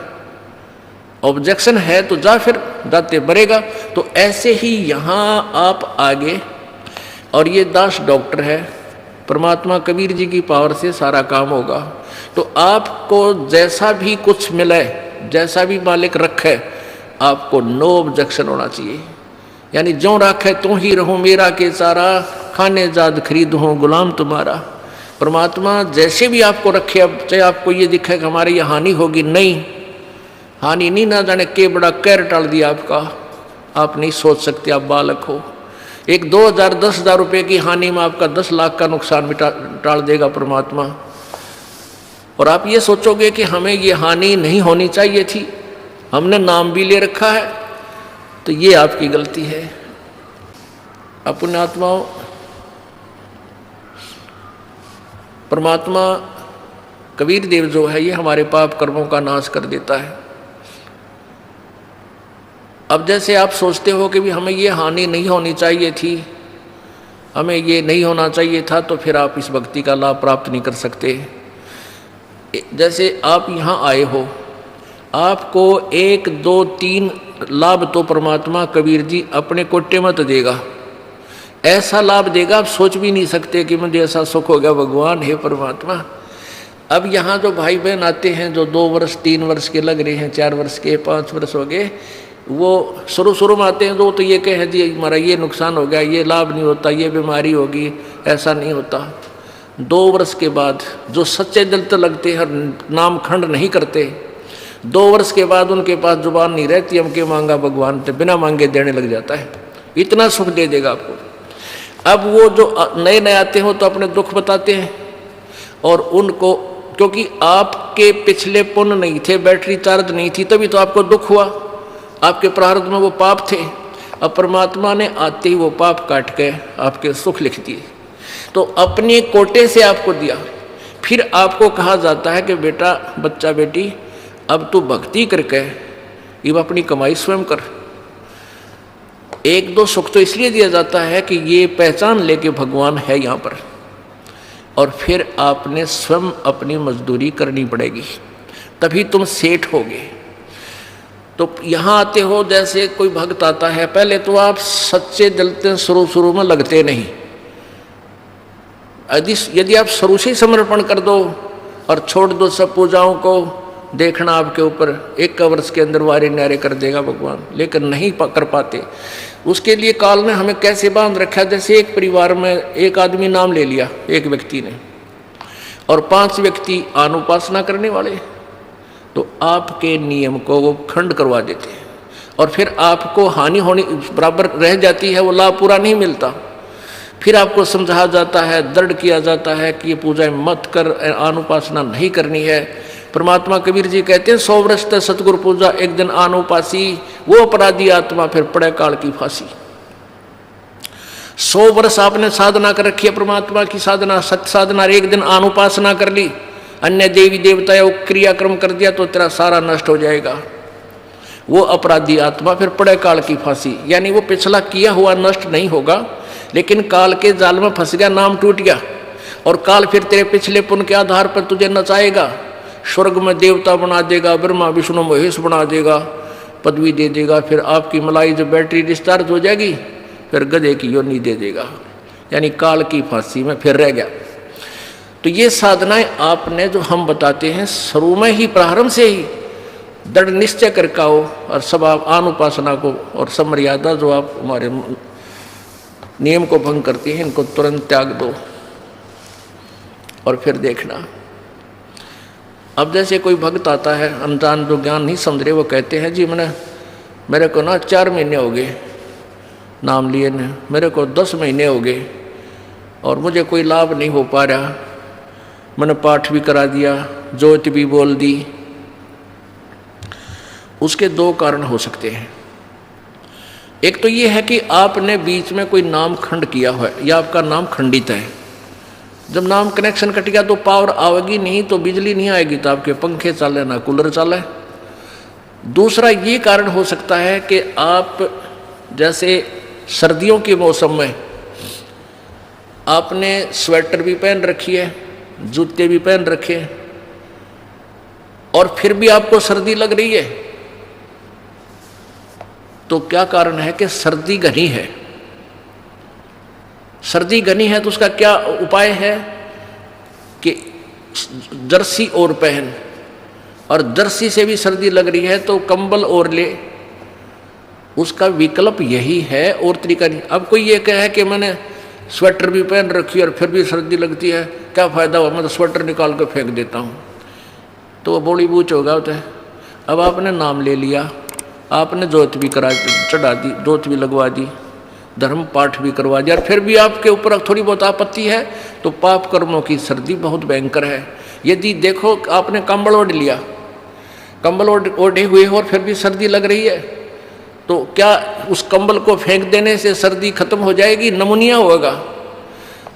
ऑब्जेक्शन है तो जा फिर जाते मरेगा। तो ऐसे ही यहाँ आप आगे, और ये दास डॉक्टर है, परमात्मा कबीर जी की पावर से सारा काम होगा। तो आपको जैसा भी कुछ मिले, जैसा भी मालिक रखे, आपको नो ऑब्जेक्शन होना चाहिए, यानी जो रखे तो ही रहूं मेरा के सारा, खाने जाद खरीद हूँ गुलाम तुम्हारा। परमात्मा जैसे भी आपको रखे, अब चाहे आपको ये दिखे कि हमारी ये हानि होगी, नहीं हानि नहीं, ना जाने के बड़ा कहर टाल दिया आपका, आप नहीं सोच सकते, आप बालक हो। एक 2000 10,000 रुपये की हानि में आपका 10 लाख का नुकसान भी टाल देगा परमात्मा। और आप ये सोचोगे कि हमें ये हानि नहीं होनी चाहिए थी, हमने नाम भी ले रखा है, तो ये आपकी गलती है। अपने आत्माओं, परमात्मा कबीर देव जो है ये हमारे पाप कर्मों का नाश कर देता है। अब जैसे आप सोचते हो कि भी हमें ये हानि नहीं होनी चाहिए थी, हमें ये नहीं होना चाहिए था, तो फिर आप इस भक्ति का लाभ प्राप्त नहीं कर सकते। जैसे आप यहाँ आए हो, आपको 1 2 3 लाभ तो परमात्मा कबीर जी अपने कोटे मत देगा, ऐसा लाभ देगा आप सोच भी नहीं सकते कि मुझे ऐसा सुख हो गया भगवान हे परमात्मा। अब यहाँ जो भाई बहन आते हैं, जो 2 वर्ष 3 वर्ष के लग रहे हैं, 4 वर्ष के 5 वर्ष हो गए, वो शुरू में आते हैं तो ये कह जी हमारा ये नुकसान हो गया, ये लाभ नहीं होता, ये बीमारी होगी, ऐसा नहीं होता। 2 वर्ष के बाद जो सच्चे दिल से लगते हैं, नाम खंड नहीं करते, 2 वर्ष के बाद उनके पास जुबान नहीं रहती, हमके मांगा भगवान तो बिना मांगे देने लग जाता है, इतना सुख दे देगा आपको। अब वो जो नए नए आते हो तो अपने दुख बताते हैं, और उनको क्योंकि आपके पिछले पुण्य नहीं थे, बैटरी चार्ज नहीं थी, तभी तो आपको दुख हुआ, आपके प्रारब्ध में वो पाप थे। अब परमात्मा ने आते ही वो पाप काट के आपके सुख लिख दिए, तो अपने कोटे से आपको दिया। फिर आपको कहा जाता है कि बेटा बच्चा बेटी अब तू भक्ति करके अब अपनी कमाई स्वयं कर। 1 2 सुख तो इसलिए दिया जाता है कि ये पहचान ले कि भगवान है यहाँ पर, और फिर आपने स्वयं अपनी मजदूरी करनी पड़ेगी, तभी तुम सेठ होगे। तो यहाँ आते हो, जैसे कोई भक्त आता है, पहले तो आप सच्चे दिल से शुरू में लगते नहीं। यदि आप शुरू से समर्पण कर दो और छोड़ दो सब पूजाओं को, देखना आपके ऊपर 1 वर्ष के अंदर वारे न्यारे कर देगा भगवान, लेकिन नहीं कर पाते। उसके लिए काल ने हमें कैसे बांध रखा, जैसे एक परिवार में एक आदमी नाम ले लिया, एक व्यक्ति ने, और 5 व्यक्ति अनुपासना करने वाले, तो आपके नियम को वो खंड करवा देते हैं, और फिर आपको हानि होनी बराबर रह जाती है, वो लाभ पूरा नहीं मिलता। फिर आपको समझाया जाता है, दृढ़ किया जाता है कि ये पूजा मत कर, अनुपासना नहीं करनी है। परमात्मा कबीर जी कहते हैं 100 वर्ष तक सतगुरु पूजा, एक दिन अनुपासी, वो अपराधी आत्मा फिर पड़े काल की फांसी। 100 वर्ष आपने साधना कर रखी है, परमात्मा की साधना, सत्य साधना, एक दिन अनुपासना कर ली, अन्य देवी देवता या क्रियाक्रम कर दिया, तो तेरा सारा नष्ट हो जाएगा। वो अपराधी आत्मा फिर पड़े काल की फांसी, यानी वो पिछला किया हुआ नष्ट नहीं होगा, लेकिन काल के जाल में फंस गया, नाम टूट गया, और काल फिर तेरे पिछले पुण्य के आधार पर तुझे नचाएगा, स्वर्ग में देवता बना देगा, ब्रह्मा विष्णु महेश बना देगा, पदवी दे देगा। फिर आपकी मलाई जब बैटरी डिस्चार्ज हो जाएगी, फिर गधे की योनि दे देगा, यानी काल की फांसी में फिर रह गया। तो ये साधनाएं आपने जो हम बताते हैं शुरू में ही प्रारंभ से ही दृढ़ निश्चय करके आओ, और सब आप आन उपासना को और सब मर्यादा जो आप हमारे नियम को भंग करती हैं इनको तुरंत त्याग दो और फिर देखना। अब जैसे कोई भक्त आता है अनजान जो ज्ञान नहीं समझ रहे, वो कहते हैं जी मेरे को ना 4 महीने हो गए नाम लिए ने, मेरे को 10 महीने हो गए और मुझे कोई लाभ नहीं हो पा रहा, मैंने पाठ भी करा दिया, ज्योति भी बोल दी। उसके 2 कारण हो सकते हैं। एक तो ये है कि आपने बीच में कोई नाम खंड किया हुआ है या आपका नाम खंडित है। जब नाम कनेक्शन कट गया तो पावर आएगी नहीं, तो बिजली नहीं आएगी, तो आपके पंखे चले ना कूलर चले। दूसरा ये कारण हो सकता है कि आप जैसे सर्दियों के मौसम में आपने स्वेटर भी पहन रखी है, जूते भी पहन रखे हैं, और फिर भी आपको सर्दी लग रही है, तो क्या कारण है कि सर्दी घनी है। सर्दी घनी है तो उसका क्या उपाय है कि जर्सी और पहन, और जर्सी से भी सर्दी लग रही है तो कंबल और ले। उसका विकल्प यही है और तरीका नहीं। अब कोई ये कहे कि मैंने स्वेटर भी पहन रखी और फिर भी सर्दी लगती है, क्या फ़ायदा हुआ, मैं तो स्वेटर निकाल कर फेंक देता हूँ, तो वो बड़ी बूझ होगा होता है। अब आपने नाम ले लिया, आपने ज्योत भी चढ़ा दी, ज्योत भी लगवा दी, धर्म पाठ भी करवा दिया, और फिर भी आपके ऊपर थोड़ी बहुत आपत्ति है, तो पाप कर्मों की सर्दी बहुत भयंकर है। यदि देखो आपने कंबल ओढ़ लिया, कंबल ओढ़े हुए हो और फिर भी सर्दी लग रही है, तो क्या उस कंबल को फेंक देने से सर्दी खत्म हो जाएगी? नमूनिया होगा।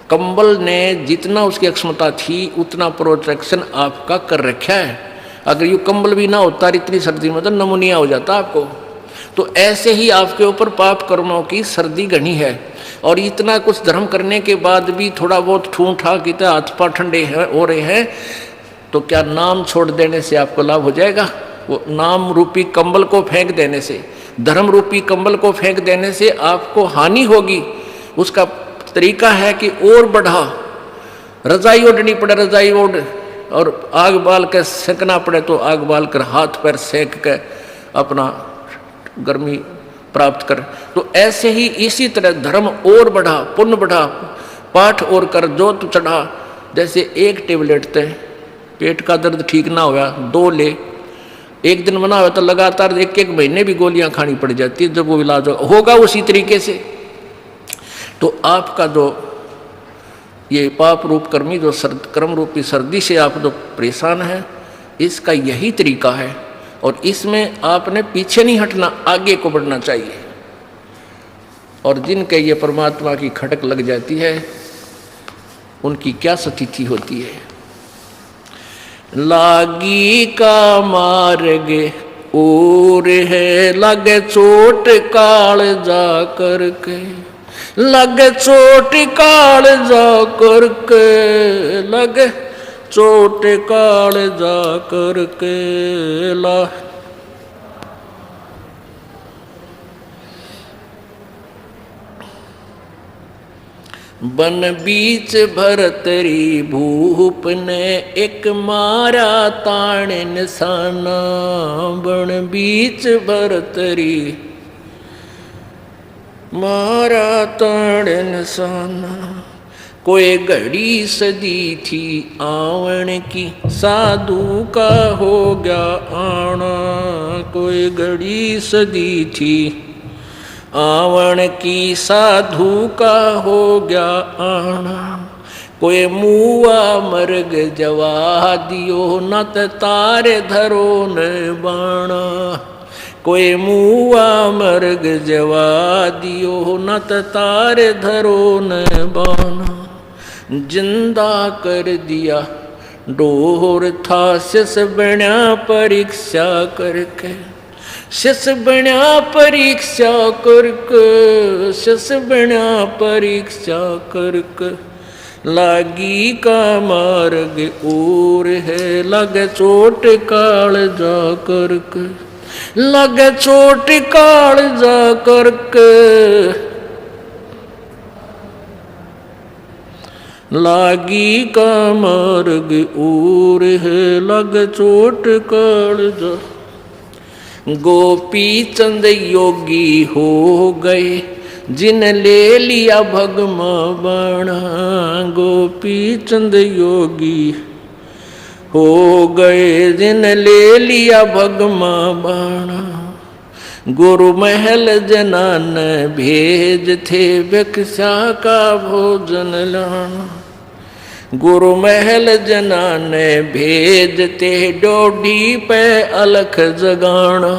कंबल ने जितना उसकी क्षमता थी उतना प्रोटेक्शन आपका कर रखा है। अगर ये कंबल भी ना होता इतनी सर्दी में तो नमूनिया हो जाता आपको। तो ऐसे ही आपके ऊपर पाप कर्मों की सर्दी घनी है, और इतना कुछ धर्म करने के बाद भी थोड़ा बहुत ठूं ठा की हाथ पाँव ठंडे हो रहे हैं, तो क्या नाम छोड़ देने से आपको लाभ हो जाएगा? वो नाम रूपी कंबल को फेंक देने से, धर्म रूपी कंबल को फेंक देने से आपको हानि होगी। उसका तरीका है कि और बढ़ा, रजाई ओढ़नी पड़े, रजाई ओढ़, और आग बाल कर सेकना पड़े तो आग बाल कर, हाथ पैर सेक कर अपना गर्मी प्राप्त कर। तो ऐसे ही इसी तरह धर्म और बढ़ा, पुण्य बढ़ा, पाठ और कर, जोत चढ़ा। जैसे एक टेबलेट थे, पेट का दर्द ठीक ना हुआ 2 ले, एक दिन बना हुआ तो लगातार 1-1 महीने भी गोलियां खानी पड़ जाती है, जब वो इलाज होगा उसी तरीके से। तो आपका जो ये पाप रूप कर्मी जो कर्म रूपी सर्दी से आप जो परेशान हैं, इसका यही तरीका है, और इसमें आपने पीछे नहीं हटना, आगे को बढ़ना चाहिए। और जिनके ये परमात्मा की खटक लग जाती है उनकी क्या स्थिति होती है। लागी का मार्ग और है, लगे चोट काल जा करके, लगे चोट काल जा करके, लगे चोट काल जा करके ला। बन बीच भरतरी भूप ने एक मारा ताण निशाना, बन बीच भरतरी मारा ताण निशाना। कोई घड़ी सदी थी आवन की, साधु का हो गया आना। कोई घड़ी सदी थी आवन की, साधु का हो गया आना। कोई मुआ मर्ग जवा दियो, नत तारे धरो न बाणा। कोई मुआ मर्ग जवा दियो, नत तारे धरो न बाणा। जिंदा कर दिया डोर था, शिष बना परीक्षा करके, शिष बना परीक्षा करके, शिष बना परीक्षा करके। लागी का मार्ग और है, लग चोट काल जा करके, लग चोट काल जा करके। लागी का मार्ग और है लग चोट कालजा। गोपी चंद योगी हो गए जिन ले लिया भगमा बाणा। गोपी चंद योगी हो गए जिन ले लिया भगमा बाणा। गुरु महल जनान भेज थे भिक्षा का भोजन लाना। गुरु महल जनान भेजते डोडी पे अलख जगाना।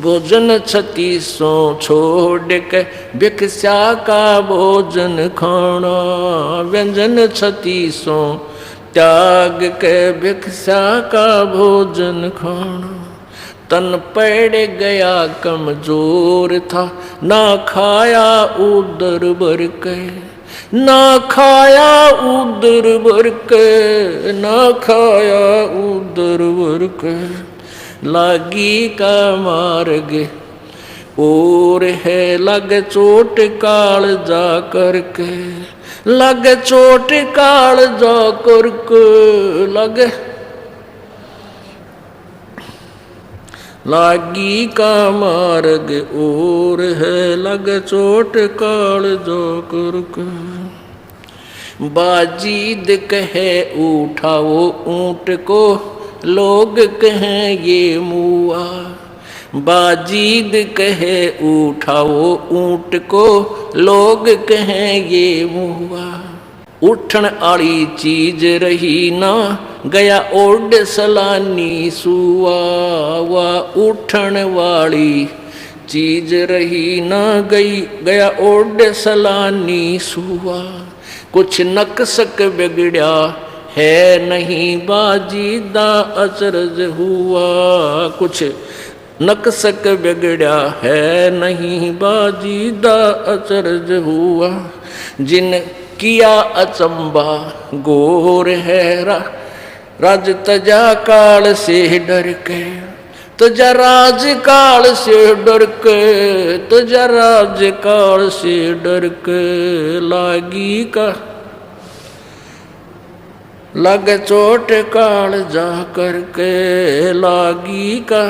भोजन 3600 छोड़ के भिक्षा का भोजन खाना। व्यंजन 3600 त्याग के भिक्षा का भोजन खाना। तन पड़ गया कमजोर था ना खाया उदर भर के। ना खाया उदर भर के। ना खाया उदर भर के। लागी का मार्ग और है लग चोट काल जा करके। लग चोट काल जा करके। लागी का मार्ग और है लग चोट काल जो करके। बाजीद कहे उठाओ ऊंट को लोग कहें ये मुआ। बाजीद कहे उठाओ ऊंट को लोग कहें ये मुआ। उठन आली चीज रही ना गया ओड सलानी सुआ। वा उठन वाली चीज रही ना गया ओड सलानी सुआ। कुछ नक्सक बिगड़ा है नहीं बाजीदा अचरज हुआ। कुछ नक्सक बिगड़ा है नहीं बाजीदा अचरज हुआ। जिन किया अचंबा गोर है राज तजा काल से डर के। तजा राज काल से डर के। तजा राज काल से डर के। लागी का लग चोट काल जा करके। लागी का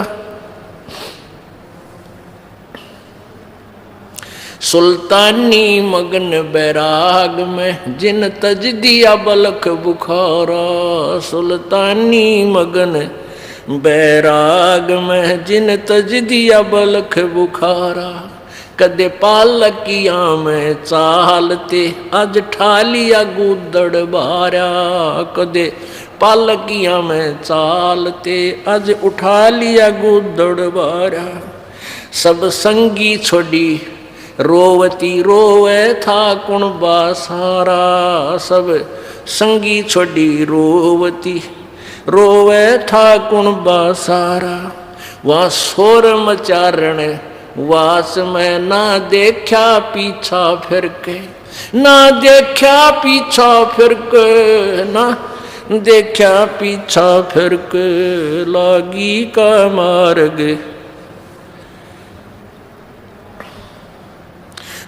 सुल्तानी मगन बैराग में जिन तज दिया बलख बुखारा। सुल्तानी मगन बैराग में जिन तज दिया बलख बुखारा। कदे पालकिया में चालते आज ठालिया गुदड़ बारा। कदे पालकिया में चालते आज उठा लिया गुदड़ बारा। सब संगी छोड़ी रोवती रोवे था कुणबा सारा। सब संगी छोड़ी रोवती रोवे था कुणबा सारा। वहाँ शोर मचारण वास में ना देखा पीछा फिर के। ना देखा पीछा फिर के। ना देखा पीछा फिर के। लागी का मार्ग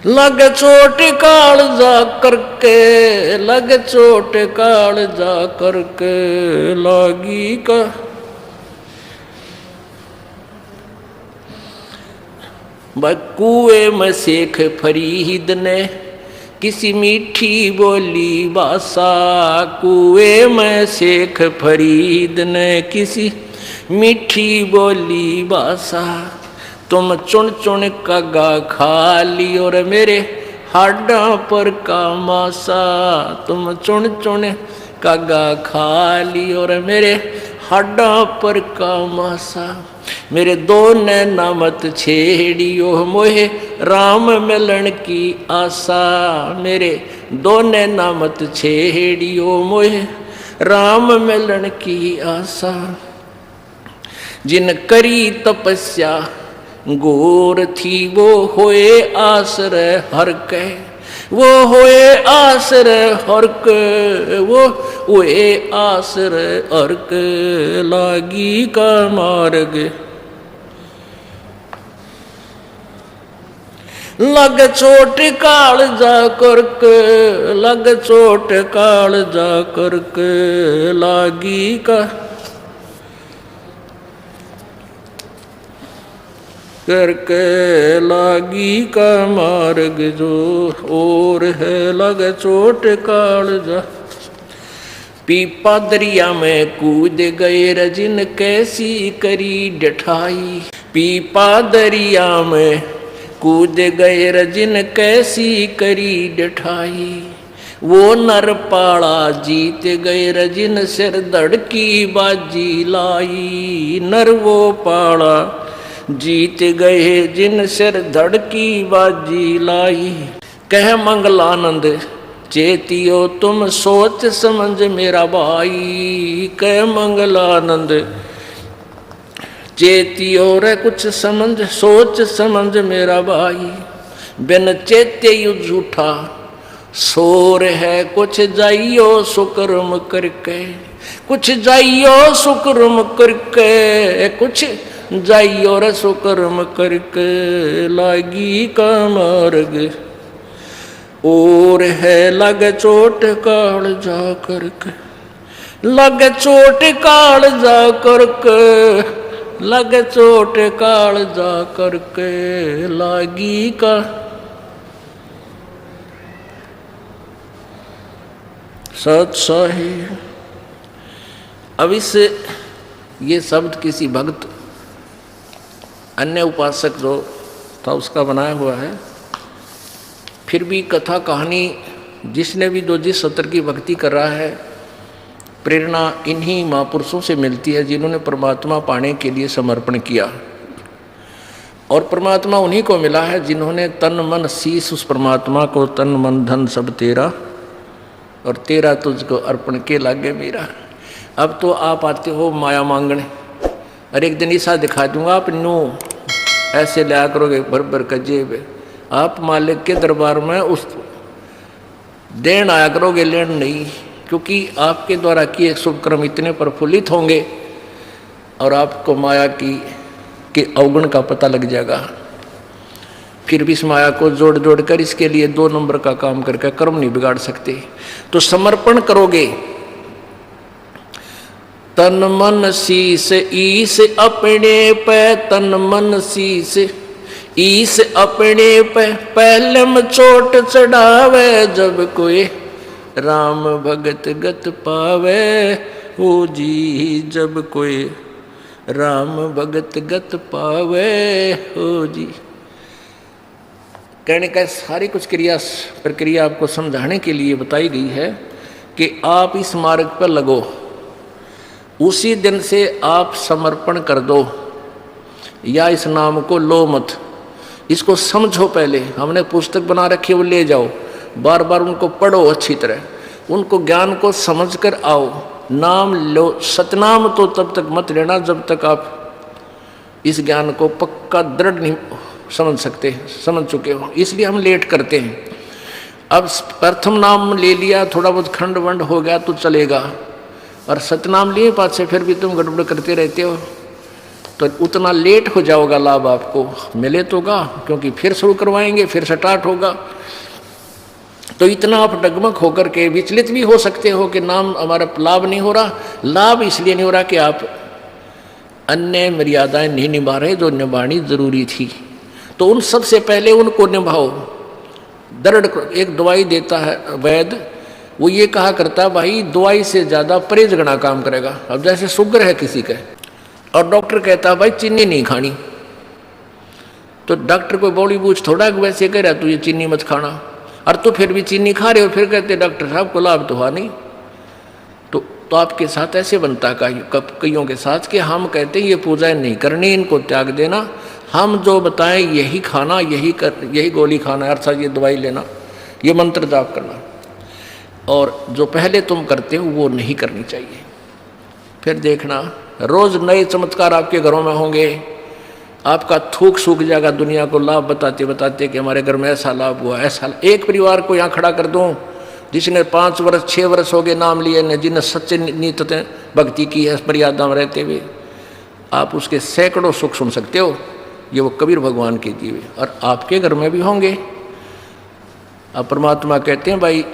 लग चोट काल जा करके। लग चोट काल जा करके। लागी का कुएं में शेख फरीद ने किसी मीठी बोली बासा। कुएं में शेख फरीद ने किसी मीठी बोली बासा। तुम चुन चुन कगा खा ली और मेरे हाडा पर का मासा। तुम चुन चुन कगा खा ली और मेरे हाडा पर का मासा। मेरे दो नैना मत छेड़ियो मोहे राम मिलन की आशा। मेरे दो नैना मत छेड़ियो मोहे राम मिलन की आशा। जिन करी तपस्या गोर थी वो होए आश्रय हर के। वो होए आश्रय हर के। वो होए आश्रय हर के। लागी का मार्ग लग चोट काल जा करके, लग चोट काल जा करके लागी का करके लागी का मार्ग जो और है लग चोट काल जा। पीपा दरिया में कूद गए रजिन कैसी करी डठाई, पीपा दरिया में कूद गए रजिन कैसी करी डठाई। वो नर पाड़ा जीत गए रजिन सिर धड़की बाजी लाई, नर वो पाड़ा जीत गए जिन सिर धड़की बाजी लाई। कह मंगलानंद चेतियो तुम सोच समझ मेरा भाई, कह मंगलानंद चेतियो रे कुछ समझ सोच समझ मेरा भाई। बिन चेते यु झूठा शोर है कुछ जाइयो सुकर्म करके, कुछ जाइयो सुकर्म करके, कुछ जाइयो रे सुकर्म करके लागी का मार्ग और है लग चोट काल जा करके, लग चोट काल जा करके, लग चोट काल जा करके लागी का। सत सही। अब इस ये शब्द किसी भक्त अन्य उपासक जो था उसका बनाया हुआ है। फिर भी कथा कहानी जिसने भी जो जिस सत्र की भक्ति कर रहा है, प्रेरणा इन्हीं महापुरुषों से मिलती है जिन्होंने परमात्मा पाने के लिए समर्पण किया। और परमात्मा उन्हीं को मिला है जिन्होंने तन मन शीश उस परमात्मा को तन मन धन सब तेरा और तेरा तुझको अर्पण के लागे मेरा। अब तो आप आते हो माया मांगने, और एक दिन ऐसा दिखा दूंगा आप नो ऐसे लिया करोगे भर भर का जेब। आप मालिक के दरबार में उस देन आया करोगे, लेन नहीं, क्योंकि आपके द्वारा किए शुभ कर्म इतने प्रफुल्लित होंगे और आपको माया की के अवगुण का पता लग जाएगा। फिर भी इस माया को जोड़ जोड़ कर इसके लिए 2 नंबर का काम करके कर्म नहीं बिगाड़ सकते। तो समर्पण करोगे, तन मन शीस ईस अपने पे, तन मन शीस ईस अपने पे, पहले में चोट चढ़ावे जब कोई राम भगत गत पावे हो जी, जब कोई राम भगत गत पावे हो जी। कहने का सारी कुछ प्रक्रिया आपको समझाने के लिए बताई गई है कि आप इस मार्ग पर लगो, उसी दिन से आप समर्पण कर दो, या इस नाम को लो मत, इसको समझो। पहले हमने पुस्तक बना रखी है वो ले जाओ, बार बार उनको पढ़ो अच्छी तरह, उनको ज्ञान को समझ कर आओ, नाम लो। सतनाम तो तब तक मत लेना जब तक आप इस ज्ञान को पक्का दृढ़ नहीं समझ चुके हो, इसलिए हम लेट करते हैं। अब प्रथम नाम ले लिया, थोड़ा बहुत खंड वंड हो गया तो चलेगा, और सतनाम लिए पास से फिर भी तुम गड़बड़ करते रहते हो तो उतना लेट हो जाओगा। लाभ आपको मिले तोगा, क्योंकि फिर शुरू करवाएंगे, फिर स्टार्ट होगा। तो इतना आप डगमग होकर के विचलित भी हो सकते हो कि नाम हमारा लाभ नहीं हो रहा। लाभ इसलिए नहीं हो रहा कि आप अन्य मर्यादाएं नहीं निभा रहे जो निभानी जरूरी थी। तो उन सबसे पहले उनको निभाओ। दृढ़ एक दवाई देता है वैद्य, वो ये कहा करता है भाई दवाई से ज़्यादा परहेज गणा काम करेगा। अब जैसे शुगर है किसी का और डॉक्टर कहता है भाई चीनी नहीं खानी, तो डॉक्टर को बॉडी बूझ थोड़ा वैसे कह रहा तू ये चीनी मत खाना, और तो फिर भी चीनी खा रहे हो, फिर कहते डॉक्टर साहब को लाभ तो हुआ नहीं। तो आपके साथ ऐसे बनता है कईयों के साथ कि हम कहते हैं ये पूजाएं नहीं करनी, इनको त्याग देना, हम जो बताएं यही खाना, यही गोली खाना, अर्थात ये दवाई लेना, ये मंत्र जाप करना, और जो पहले तुम करते हो वो नहीं करनी चाहिए। फिर देखना रोज नए चमत्कार आपके घरों में होंगे, आपका थूक सूख जाएगा दुनिया को लाभ बताते बताते कि हमारे घर में ऐसा लाभ हुआ, ऐसा। एक परिवार को यहाँ खड़ा कर दूँ जिसने 5 वर्ष 6 वर्ष हो गए नाम लिए ने, जिन्हें सच्चे नीत भक्ति की है मर्यादा में रहते हुए, आप उसके सैकड़ों सुख सुन सकते हो। ये वो कबीर भगवान के दिए और आपके घर में भी होंगे। अब परमात्मा कहते हैं भाई,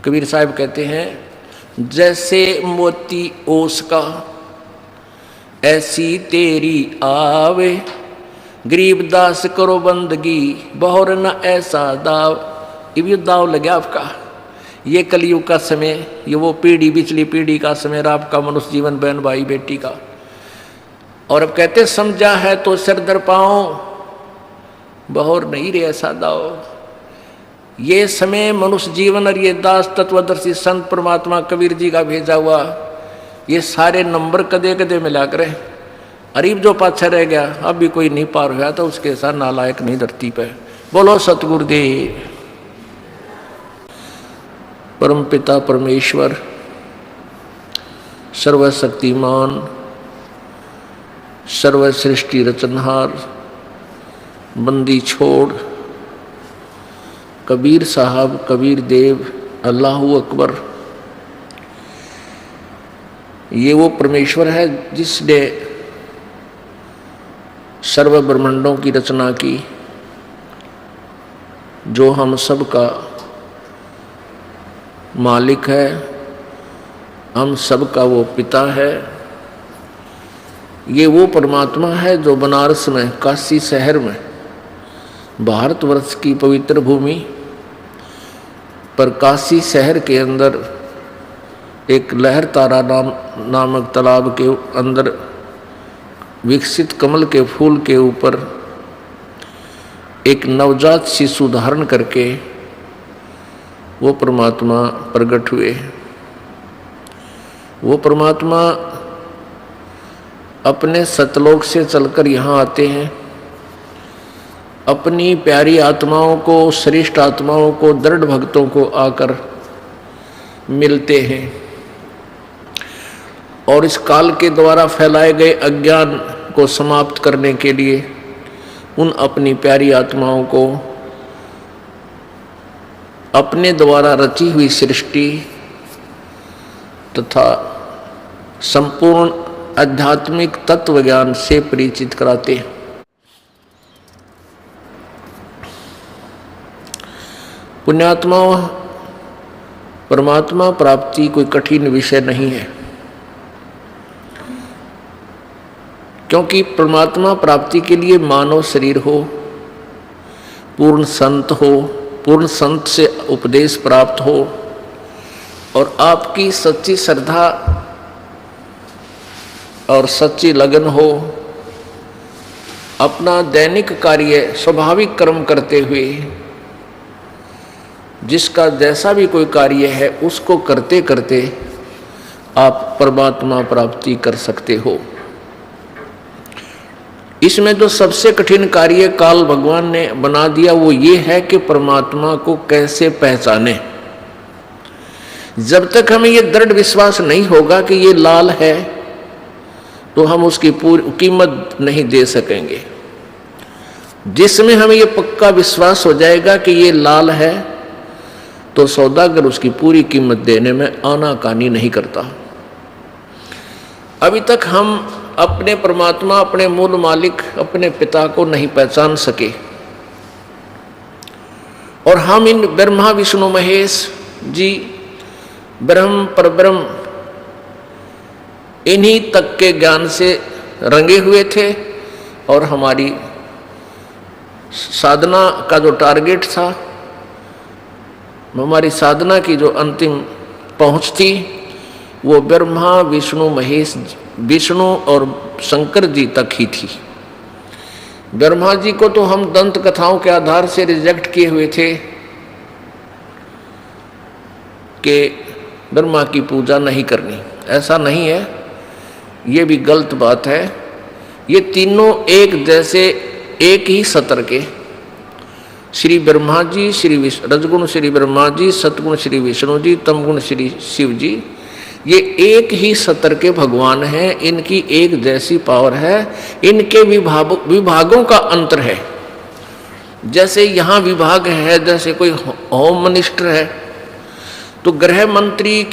कबीर साहब कहते हैं जैसे मोती ओस का ऐसी तेरी आवे, गरीब दास करो बंदगी बहुर न ऐसा दाव। ये दाव लगे आपका। ये कलयुग का समय, ये वो पीढ़ी पिछली पीढ़ी का समय रहा आपका मनुष्य जीवन बहन भाई बेटी का। और अब कहते समझा है तो सिर दर पाओ बहुर नहीं रे ऐसा दाव। ये समय मनुष्य जीवन और ये दास तत्वदर्शी संत परमात्मा कबीर जी का भेजा हुआ, ये सारे नंबर कदे कदे मिला करें। अरीब जो पाछा रह गया, अब भी कोई नहीं पार हुआ तो उसके साथ नालायक नहीं धरती पे। बोलो सतगुरुदेव। परम पिता परमेश्वर सर्वशक्तिमान सर्व सृष्टि रचनहार बंदी छोड़ कबीर साहब कबीर देव अल्लाहू अकबर, ये वो परमेश्वर है जिसने सर्व ब्रह्मांडों की रचना की, जो हम सब का मालिक है, हम सब का वो पिता है। ये वो परमात्मा है जो बनारस में काशी शहर में भारतवर्ष की पवित्र भूमि पर काशी शहर के अंदर एक लहर तारा नामक तालाब के अंदर विकसित कमल के फूल के ऊपर एक नवजात शिशु धारण करके वो परमात्मा प्रकट हुए। वो परमात्मा अपने सतलोक से चलकर यहाँ आते हैं, अपनी प्यारी आत्माओं को, श्रेष्ठ आत्माओं को, दृढ़ भक्तों को आकर मिलते हैं और इस काल के द्वारा फैलाए गए अज्ञान को समाप्त करने के लिए उन अपनी प्यारी आत्माओं को अपने द्वारा रची हुई सृष्टि तथा संपूर्ण आध्यात्मिक तत्व ज्ञान से परिचित कराते हैं। पुण्यात्मा, परमात्मा प्राप्ति कोई कठिन विषय नहीं है, क्योंकि परमात्मा प्राप्ति के लिए मानव शरीर हो, पूर्ण संत हो, पूर्ण संत से उपदेश प्राप्त हो और आपकी सच्ची श्रद्धा और सच्ची लगन हो, अपना दैनिक कार्य स्वाभाविक कर्म करते हुए जिसका जैसा भी कोई कार्य है उसको करते करते आप परमात्मा प्राप्ति कर सकते हो। इसमें जो सबसे कठिन कार्य काल भगवान ने बना दिया वो ये है कि परमात्मा को कैसे पहचाने। जब तक हमें ये दृढ़ विश्वास नहीं होगा कि ये लाल है तो हम उसकी पूरी कीमत नहीं दे सकेंगे। जिसमें हमें ये पक्का विश्वास हो जाएगा कि ये लाल है तो सौदागर उसकी पूरी कीमत देने में आनाकानी नहीं करता। अभी तक हम अपने परमात्मा, अपने मूल मालिक, अपने पिता को नहीं पहचान सके और हम इन ब्रह्मा विष्णु महेश जी, ब्रह्म परब्रह्म, इन्हीं तक के ज्ञान से रंगे हुए थे और हमारी साधना का जो टारगेट था, हमारी साधना की जो अंतिम पहुंच थी वो ब्रह्मा विष्णु महेश, विष्णु और शंकर जी तक ही थी। ब्रह्मा जी को तो हम दंत कथाओं के आधार से रिजेक्ट किए हुए थे कि ब्रह्मा की पूजा नहीं करनी। ऐसा नहीं है, ये भी गलत बात है। ये तीनों एक जैसे, एक ही सतर के, श्री ब्रह्मा जी, श्री रजगुण श्री ब्रह्मा जी, सतगुण श्री विष्णु जी, तमगुण श्री शिव जी, ये एक ही सतर के भगवान हैं। इनकी एक जैसी पावर है, इनके विभागों का अंतर है। जैसे यहाँ विभाग है, जैसे कोई होम मिनिस्टर है तो गृह मंत्री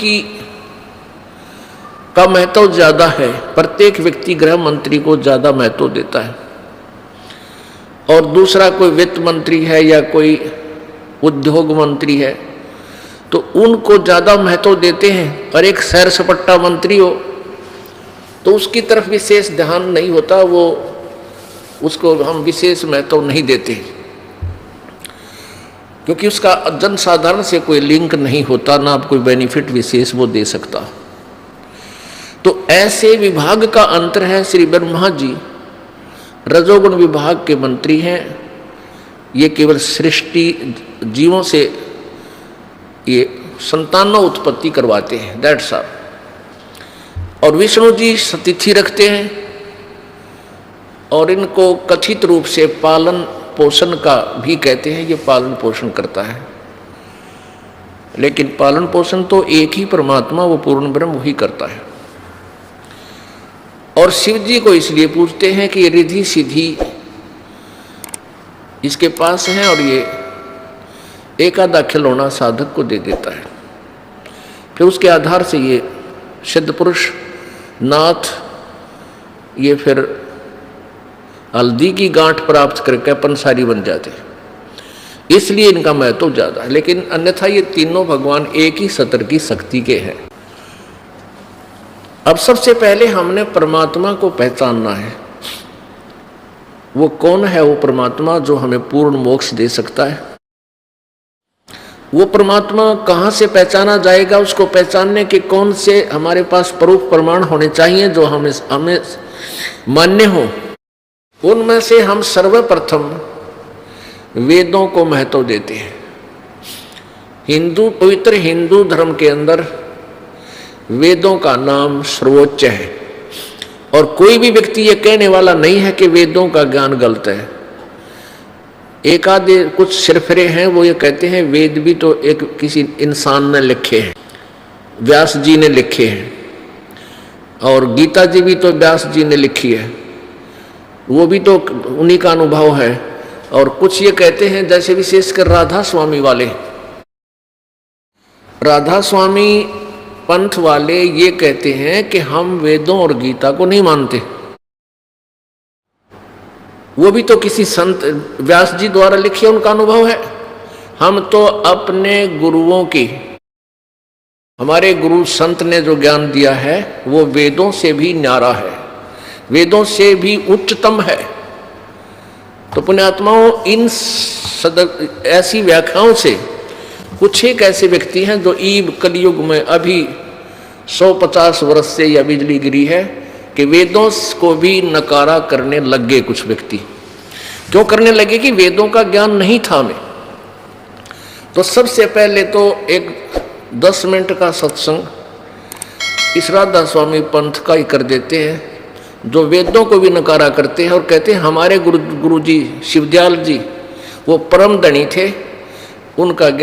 का महत्व ज्यादा है। प्रत्येक व्यक्ति गृह मंत्री को ज्यादा महत्व देता है। और दूसरा कोई वित्त मंत्री है या कोई उद्योग मंत्री है तो उनको ज़्यादा महत्व देते हैं, और एक सैर सपाटा मंत्री हो तो उसकी तरफ विशेष ध्यान नहीं होता, वो उसको हम विशेष महत्व नहीं देते क्योंकि उसका जनसाधारण से कोई लिंक नहीं होता, ना कोई बेनिफिट विशेष वो दे सकता। तो ऐसे विभाग का अंतर है। श्री ब्रह्मा जी रजोगुण विभाग के मंत्री हैं, ये केवल सृष्टि जीवों से ये संतानों उत्पत्ति करवाते हैं, दैट्स ऑल। और विष्णु जी सतिथि रखते हैं और इनको कथित रूप से पालन पोषण का भी कहते हैं, ये पालन पोषण करता है, लेकिन पालन पोषण तो एक ही परमात्मा वो पूर्ण ब्रह्म वही करता है। और शिव जी को इसलिए पूछते हैं कि ये रिद्धि सिद्धि इसके पास है और ये एक आधा खिलौना साधक को दे देता है, फिर उसके आधार से ये सिद्ध पुरुष नाथ ये फिर हल्दी की गांठ प्राप्त करके पंसारी बन जाते, इसलिए इनका महत्व ज्यादा है। लेकिन अन्यथा ये तीनों भगवान एक ही सत्र की शक्ति के हैं। अब सबसे पहले हमने परमात्मा को पहचानना है। वो कौन है? वो परमात्मा जो हमें पूर्ण मोक्ष दे सकता है। वो परमात्मा कहाँ से पहचाना जाएगा? उसको पहचानने के कौन से हमारे पास प्रूफ प्रमाण होने चाहिए जो हमें मान्य हो। उनमें से हम सर्वप्रथम वेदों को महत्व देते हैं। पवित्र हिंदू धर्म के अंदर वेदों का नाम सर्वोच्च है, और कोई भी व्यक्ति ये कहने वाला नहीं है कि वेदों का ज्ञान गलत है। एक आधे कुछ सिरफिरे हैं, वो ये कहते हैं वेद भी तो एक किसी इंसान ने लिखे हैं, व्यास जी ने लिखे हैं, और गीता जी भी तो व्यास जी ने लिखी है, वो भी तो उन्हीं का अनुभव है। और कुछ ये कहते हैं, जैसे विशेषकर राधा स्वामी वाले, राधा स्वामी पंथ वाले ये कहते हैं कि हम वेदों और गीता को नहीं मानते। वो भी तो किसी संत व्यास जी द्वारा लिखे उनका अनुभव है। हम तो अपने गुरुओं की, हमारे गुरु संत ने जो ज्ञान दिया है वो वेदों से भी न्यारा है, वेदों से भी उच्चतम है। तो पुण्यात्माओं, इन ऐसी व्याख्याओं से कुछ एक ऐसे व्यक्ति हैं जो ईब कलयुग में अभी 150 वर्ष से यह बिजली गिरी है कि वेदों को भी नकारा करने लग गए कुछ व्यक्ति। क्यों करने लगे? कि वेदों का ज्ञान नहीं था हमें। तो सबसे पहले तो एक 10 मिनट का सत्संग इस राधा स्वामी पंथ का ही कर देते हैं, जो वेदों को भी नकारा करते हैं और कहते हैं हमारे गुरु जी शिवदयाल जी वो परम धनी थे, उनका ज्ञान